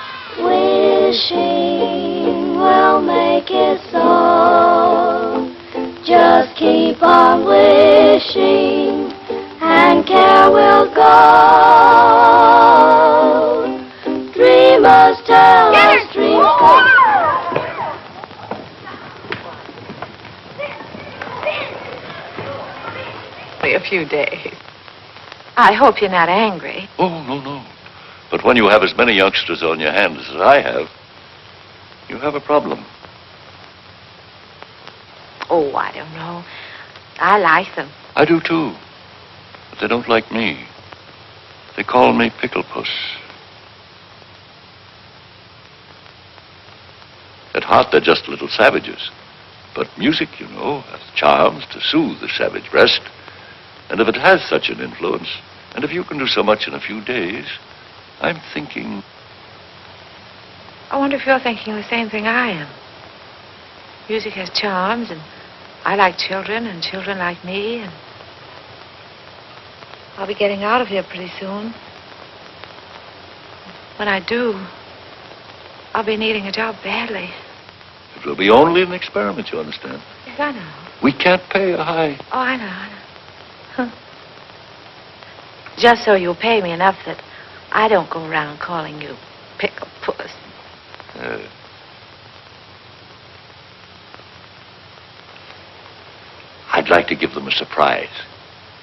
Wishing will make it so. Just keep on wishing, and care will go. Dreamers tell us dreams come. A few days. I hope you're not angry. Oh, no. But when you have as many youngsters on your hands as I have, you have a problem. Oh, I don't know. I like them. I do, too. But they don't like me. They call me Pickle Puss. At heart, they're just little savages. But music, you know, has charms to soothe the savage breast. And if it has such an influence, and if you can do so much in a few days, I'm thinking... I wonder if you're thinking the same thing I am. Music has charms, and I like children, and children like me, and I'll be getting out of here pretty soon. When I do, I'll be needing a job badly. It will be only an experiment, you understand? Yes, I know. We can't pay a high... Oh, I know. Just so you'll pay me enough that I don't go around calling you Pickle Puss. I'd like to give them a surprise.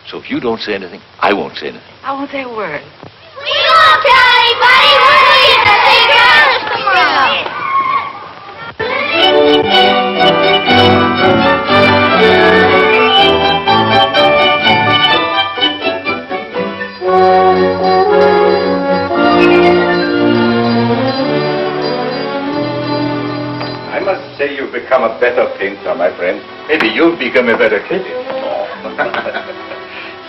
So if you don't say anything, I won't say anything. I won't say a word. We won't tell anybody. We'll leave the cigarettes tomorrow. I must say you've become a better painter, my friend. Maybe you'll become a better critic.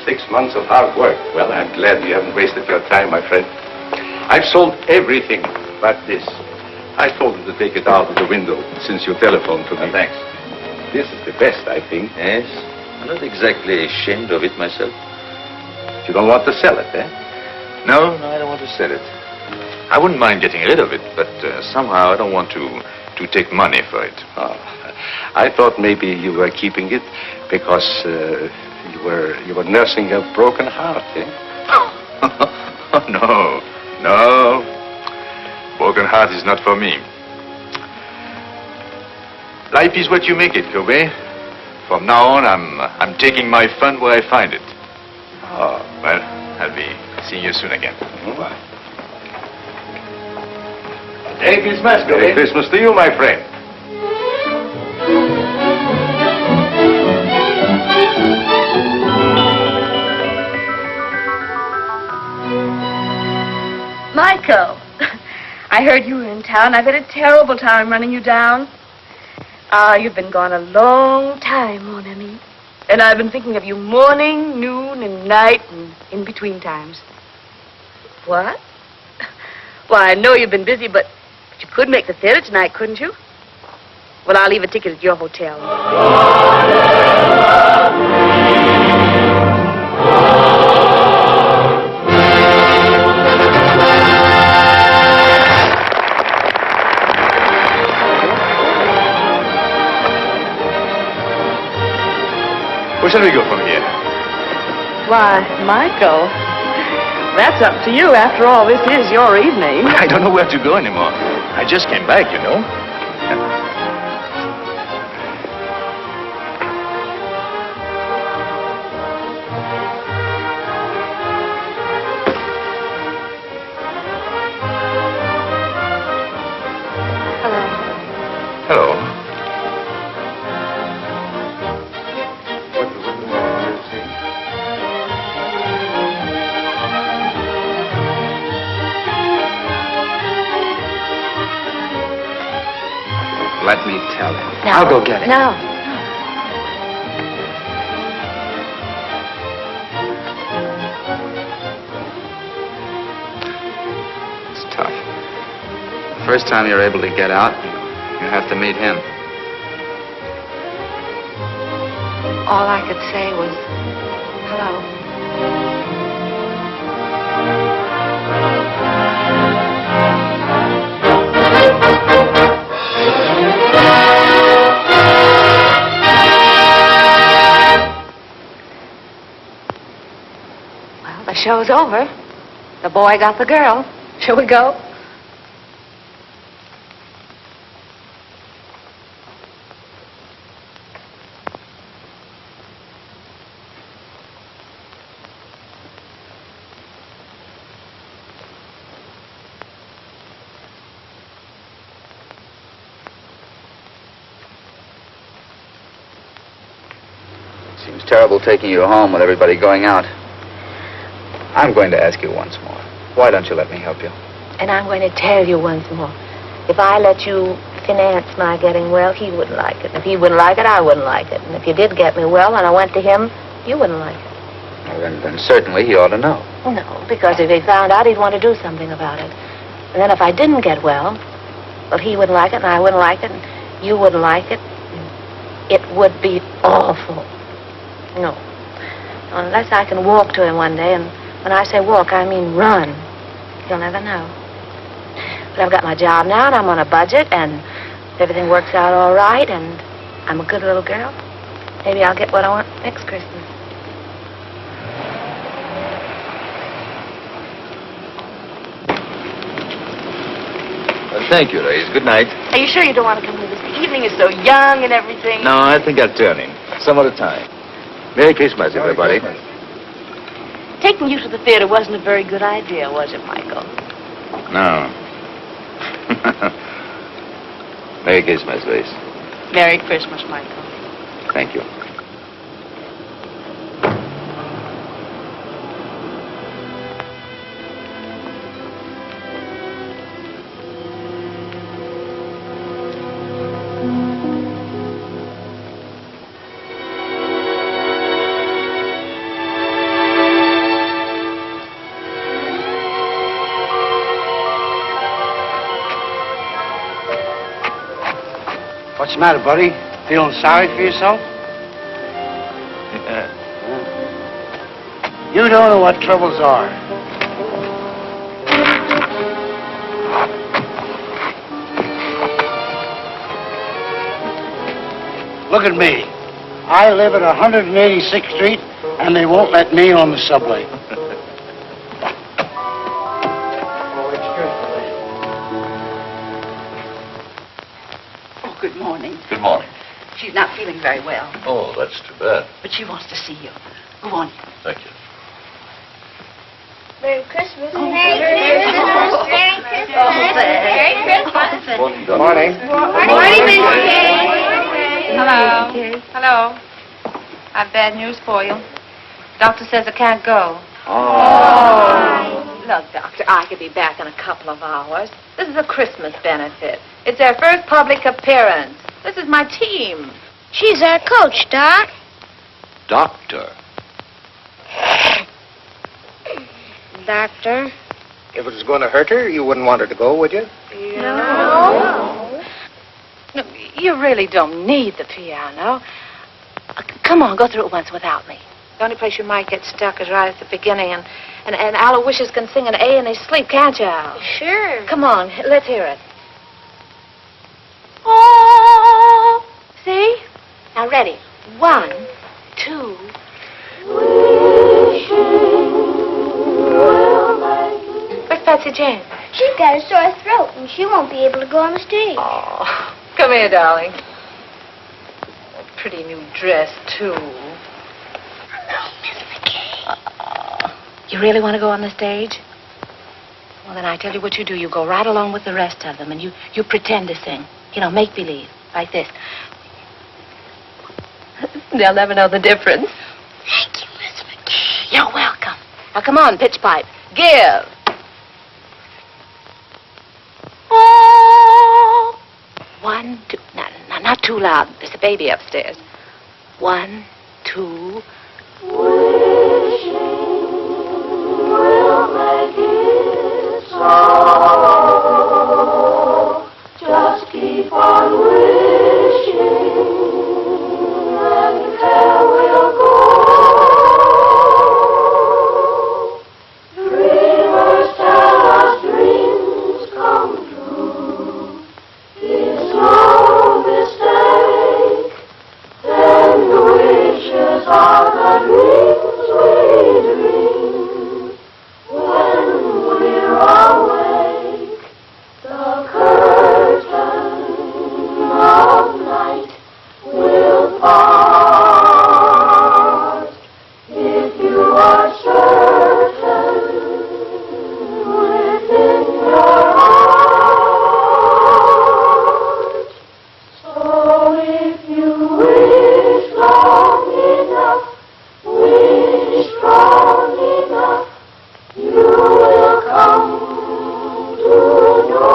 6 months of hard work. Well, I'm glad you haven't wasted your time, my friend. I've sold everything but this. I told him to take it out of the window since you telephoned to me. Thanks. This is the best, I think. Yes? I'm not exactly ashamed of it myself. You don't want to sell it, eh? No, I don't want to sell it. I wouldn't mind getting rid of it, but somehow I don't want to take money for it. Oh, I thought maybe you were keeping it because you were nursing a broken heart, eh? No. Broken heart is not for me. Life is what you make it, Kobe. From now on, I'm taking my fun where I find it. Oh. Well, I'll be seeing you soon again. Bye. Merry Christmas, Kobe. Merry Christmas to you, my friend. Michael, I heard you were in town. I've had a terrible time running you down. You've been gone a long time, mon ami. And I've been thinking of you morning, noon, and night, and in between times. What? Well, I know you've been busy, but you could make the theater tonight, couldn't you? Well, I'll leave a ticket at your hotel. Where shall we go from here? Why, Michael, that's up to you. After all, this is your evening. I don't know where to go anymore. I just came back, you know. Hello. Let me tell him. No. I'll go get him. No. It's tough. The first time you're able to get out, you have to meet him. All I could say was, hello. Well, the show's over. The boy got the girl. Shall we go? Seems terrible taking you home with everybody going out. I'm going to ask you once more. Why don't you let me help you? And I'm going to tell you once more. If I let you finance my getting well, he wouldn't like it. If he wouldn't like it, I wouldn't like it. And if you did get me well and I went to him, you wouldn't like it. Well, then certainly he ought to know. No, because if he found out, he'd want to do something about it. And then if I didn't get well, he wouldn't like it and I wouldn't like it and you wouldn't like it. It would be awful. No. Unless I can walk to him one day, and when I say walk, I mean run. You'll never know. But I've got my job now, and I'm on a budget, and everything works out all right, and I'm a good little girl. Maybe I'll get what I want next Christmas. Well, thank you, Reyes. Good night. Are you sure you don't want to come with us? The evening is so young and everything. No, I think I'll turn in. Some other time. Merry Christmas, everybody. Taking you to the theater wasn't a very good idea, was it, Michael? No. Merry Christmas, Reyes. Merry Christmas, Michael. Thank you. What's the matter, buddy? Feeling sorry for yourself? You don't know what troubles are. Look at me. I live at 186th Street, and they won't let me on the subway. Good morning. Good morning. She's not feeling very well, Oh, that's too bad. but she wants to see you. Go on. Thank you. Merry Christmas. Oh, Merry Merry Christmas. Merry Christmas. Merry Christmas. Good morning. Morning, Miss Kay. Hello. Hello. I've bad news for you. Doctor says I can't go. Oh. Look, Doctor, I could be back in a couple of hours. This is a Christmas benefit. It's their first public appearance. This is my team. She's our coach, Doc. Doctor. Doctor. If it was going to hurt her, you wouldn't want her to go, would you? No. No, you really don't need the piano. Come on, go through it once without me. The only place you might get stuck is right at the beginning, and Aloysius can sing an A in his sleep, can't you, Al? Sure. Come on, let's hear it. Oh, see? Now, ready. 1, 2, and she won't be able to go on the stage. Oh, come here, darling. A pretty new dress, too. Hello, Miss McCay. You really want to go on the stage? Well, then I tell you what you do. You go right along with the rest of them, and you pretend to sing. You know, make believe, like this. They'll never know the difference. Thank you, Miss McCay. You're welcome. Now, come on, pitch pipe. Give. Oh. 1, 2. No, not too loud. There's a baby upstairs. 1, 2. Wishing will make it so. Just keep on wishing, and there will go. Dreamers tell us dreams come true. It's no mistake. Then the wishes are the dreams we dream. When we're awake, the curtain of night will part. If you are certain within your heart, so if you wish long enough, wish strong enough, you will come to know.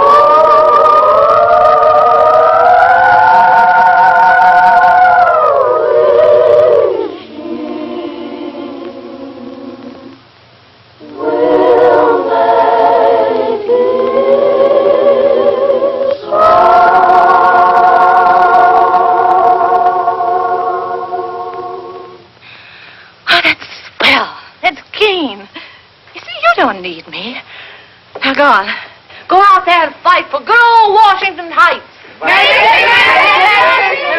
Will make it so. Oh, that's swell. That's keen. You see, you don't need me. Now, go on. Go out there and fight for good old Washington Heights.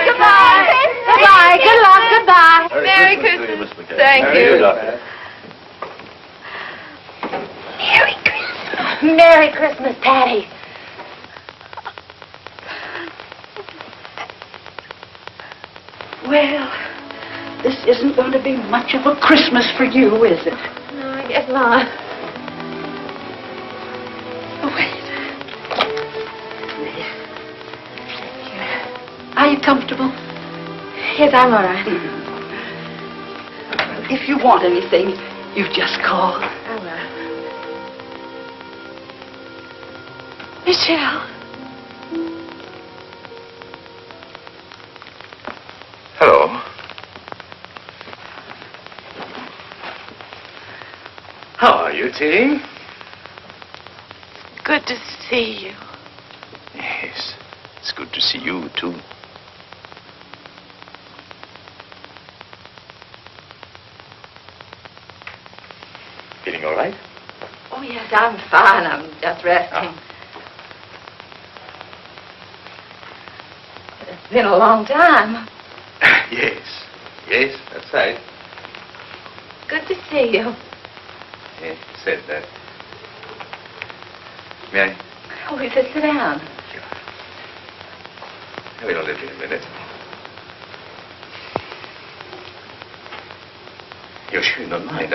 Goodbye. Goodbye. Good luck. Goodbye. Merry Christmas to you, Miss McCay. Thank Merry you. Doctor. Merry Christmas. Merry Christmas, Patty. Well, this isn't going to be much of a Christmas for you, is it? No, I guess not. Oh, wait. Are you comfortable? Yes, I'm all right. If you want anything, you just call. I will. Michelle. Hello. How are you, Terry? Good to see you. Yes, it's good to see you, too. Feeling all right? Oh, yes, I'm fine. I'm just resting. It's been a long time. Yes, that's right. Good to see you. Yes, you said that. May I? Oh, we should sit down. I will only be a minute. You're sure you don't mind,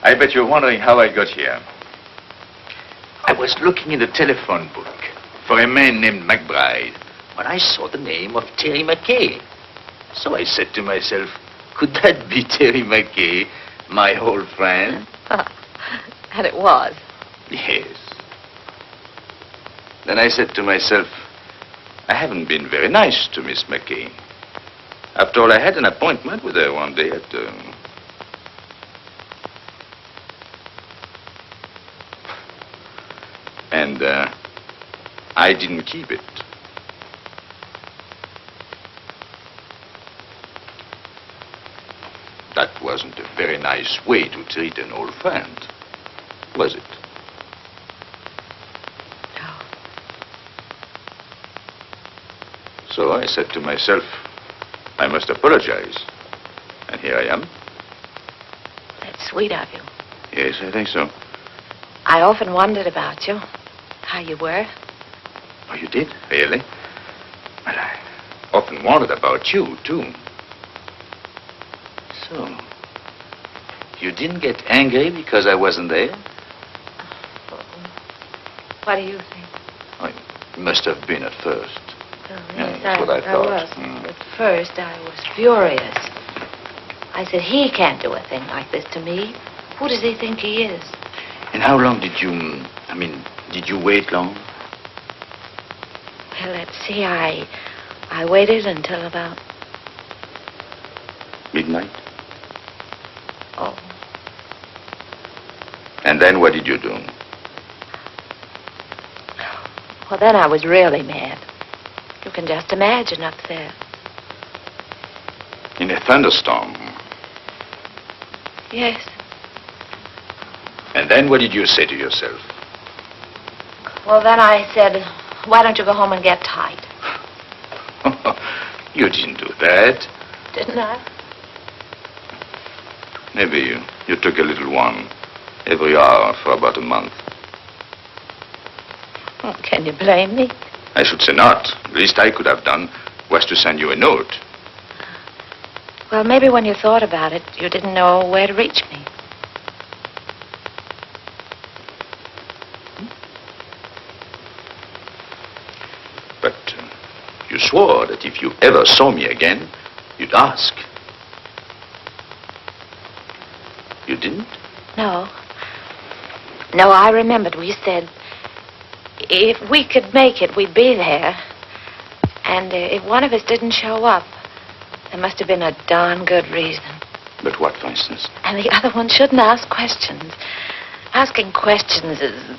I bet you're wondering how I got here. I was looking in the telephone book for a man named McBride when I saw the name of Terry McCay. So I said to myself, could that be Terry McCay, my old friend? And it was. Yes. Then I said to myself, I haven't been very nice to Miss McCay. After all, I had an appointment with her one day at... And I didn't keep it. That wasn't a very nice way to treat an old friend, was it? No. So I said to myself, I must apologize. And here I am. That's sweet of you. Yes, I think so. I often wondered about you, how you were. Oh, you did? Really? Well, I often wondered about you, too. So, you didn't get angry because I wasn't there? What do you think? Oh, you must have been at first. Oh, Yeah, yes, that's what I thought. was. Mm. At first, I was furious. I said, he can't do a thing like this to me. Who does he think he is? And how long did you, did you wait long? Well, let's see, I waited until about... Midnight? Oh. And then what did you do? Well, then I was really mad. You can just imagine up there. In a thunderstorm? Yes. And then what did you say to yourself? Well, then I said, why don't you go home and get tight? You didn't do that. Didn't I? Maybe you took a little one every hour for about a month. Oh, can you blame me? I should say not. The least I could have done was to send you a note. Well, maybe when you thought about it, you didn't know where to reach me. But you swore that if you ever saw me again, you'd ask. You didn't? No. No, I remembered. We said, if we could make it, we'd be there. And if one of us didn't show up, there must have been a darn good reason. But what, for instance? And the other one shouldn't ask questions. Asking questions is...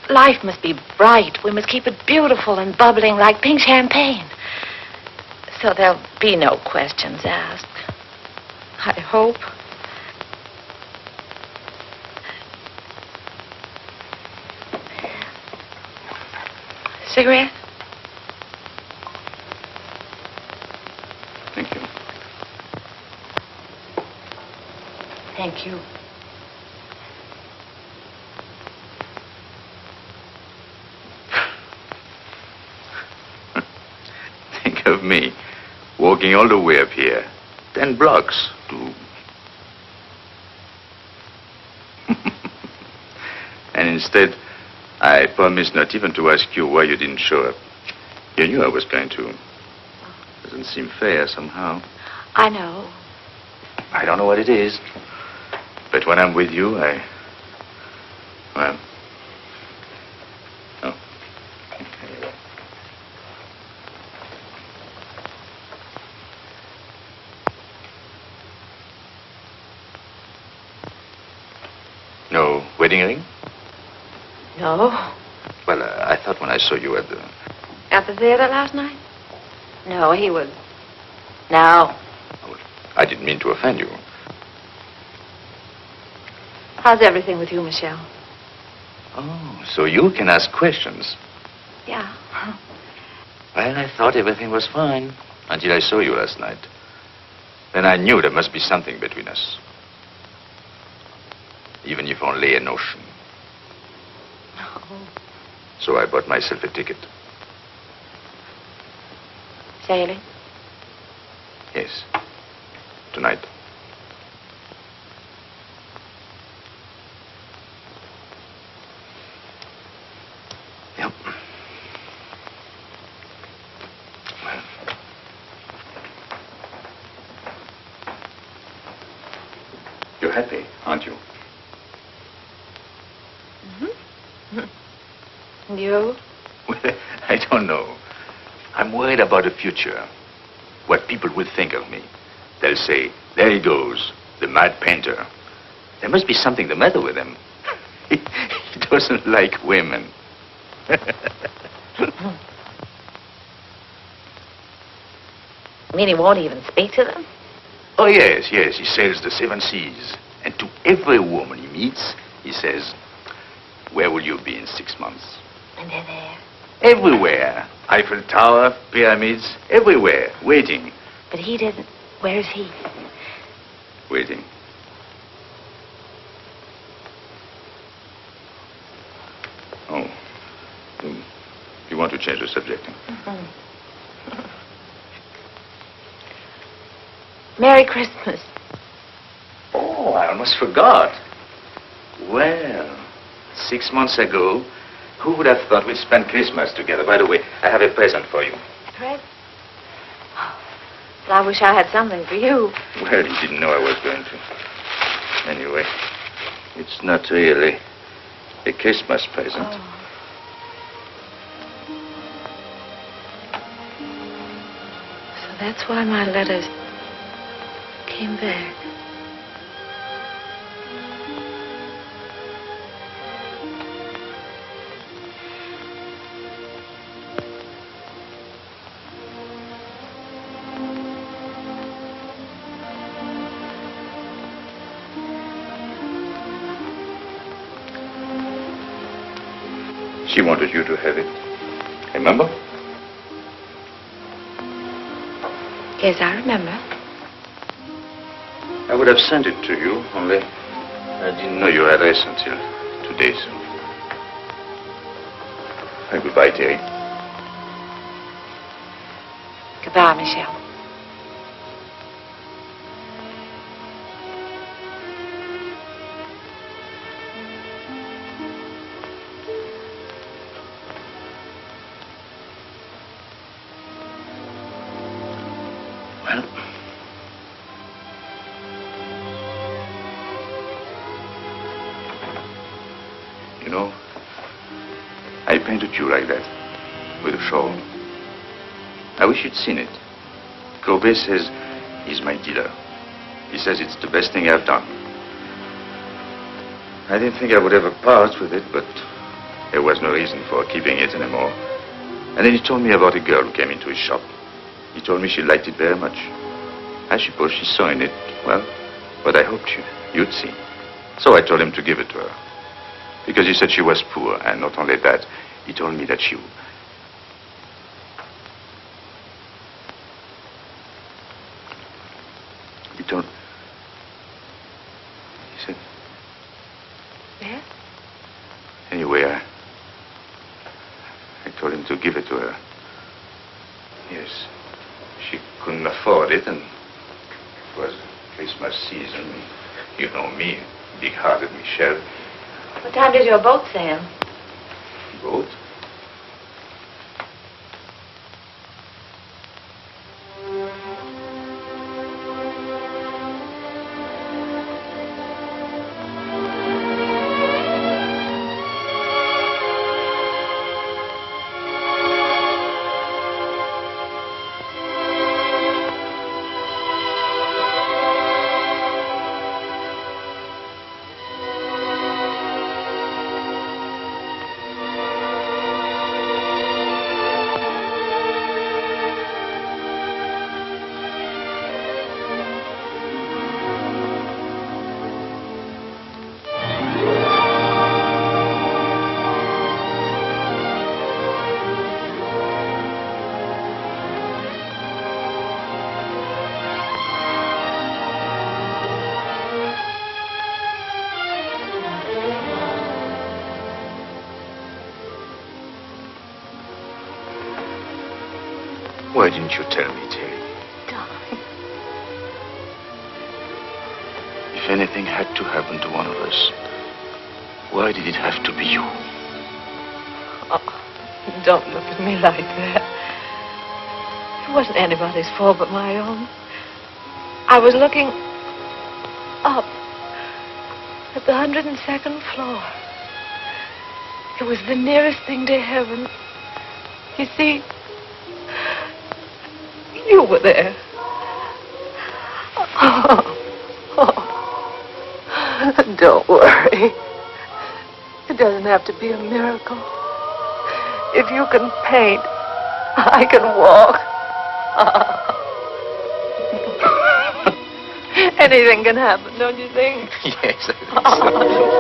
Life must be bright. We must keep it beautiful and bubbling like pink champagne. So there'll be no questions asked. I hope. Cigarette? Thank you. Thank you. Think of me, walking all the way up here, 10 blocks to... And instead, I promised not even to ask you why you didn't show up. You knew I was going to. Doesn't seem fair somehow. I know. I don't know what it is. But when I'm with you, well... Oh. No wedding ring? No. Well, I thought when I saw you at the... At the theater last night? No, he was... No. I didn't mean to offend you. How's everything with you, Michelle? Oh, so you can ask questions. Yeah. Well, I thought everything was fine until I saw you last night. Then I knew there must be something between us. Even if only a notion. Oh. So I bought myself a ticket. Sailing? Yes. Tonight. Yep. Well. You're happy, aren't you? Mm-hmm. You? Well, I don't know. I'm worried about the future. What people will think of me. They'll say, there he goes, the mad painter. There must be something the matter with him. He doesn't like women. You mean he won't even speak to them? Oh, yes. He sails the 7 seas. And to every woman he meets, he says, where will you be in 6 months? And they're there. Everywhere. Eiffel Tower, pyramids, everywhere, waiting. But he didn't. Where is he? Waiting. want to change the subject. Merry Christmas. Oh, I almost forgot. Well, 6 months ago, who would have thought we'd spend Christmas together? By the way, I have a present for you. Present? Well, I wish I had something for you. Well, you didn't know I was going to. Anyway, it's not really a Christmas present. Oh. So that's why my letters came back. She wanted you to have it. Remember? Yes, I remember. I would have sent it to you, only I didn't know your address until 2 days. Goodbye, Terry. Goodbye, Michelle. You know, I painted you like that, with a shawl. I wish you'd seen it. Kobe says he's my dealer. He says it's the best thing I've done. I didn't think I would ever part with it, but there was no reason for keeping it anymore. And then he told me about a girl who came into his shop. He told me she liked it very much. I suppose she saw in it, well, what I hoped you'd see. So I told him to give it to her. Because he said she was poor, and not only that, he told me that she... He told... He said... Yes? Anyway, I told him to give it to her. Yes. She couldn't afford it, and it was Christmas season. You know me, big-hearted Michelle. What time does your boat sail? Boat? Why didn't you tell me, Terry? Darling. If anything had to happen to one of us, why did it have to be you? Oh, don't look at me like that. It wasn't anybody's fault but my own. I was looking up at the 102nd floor. It was the nearest thing to heaven. You see, you were there. Don't worry. It doesn't have to be a miracle. If you can paint, I can walk. Anything can happen, don't you think? Yes, I think so.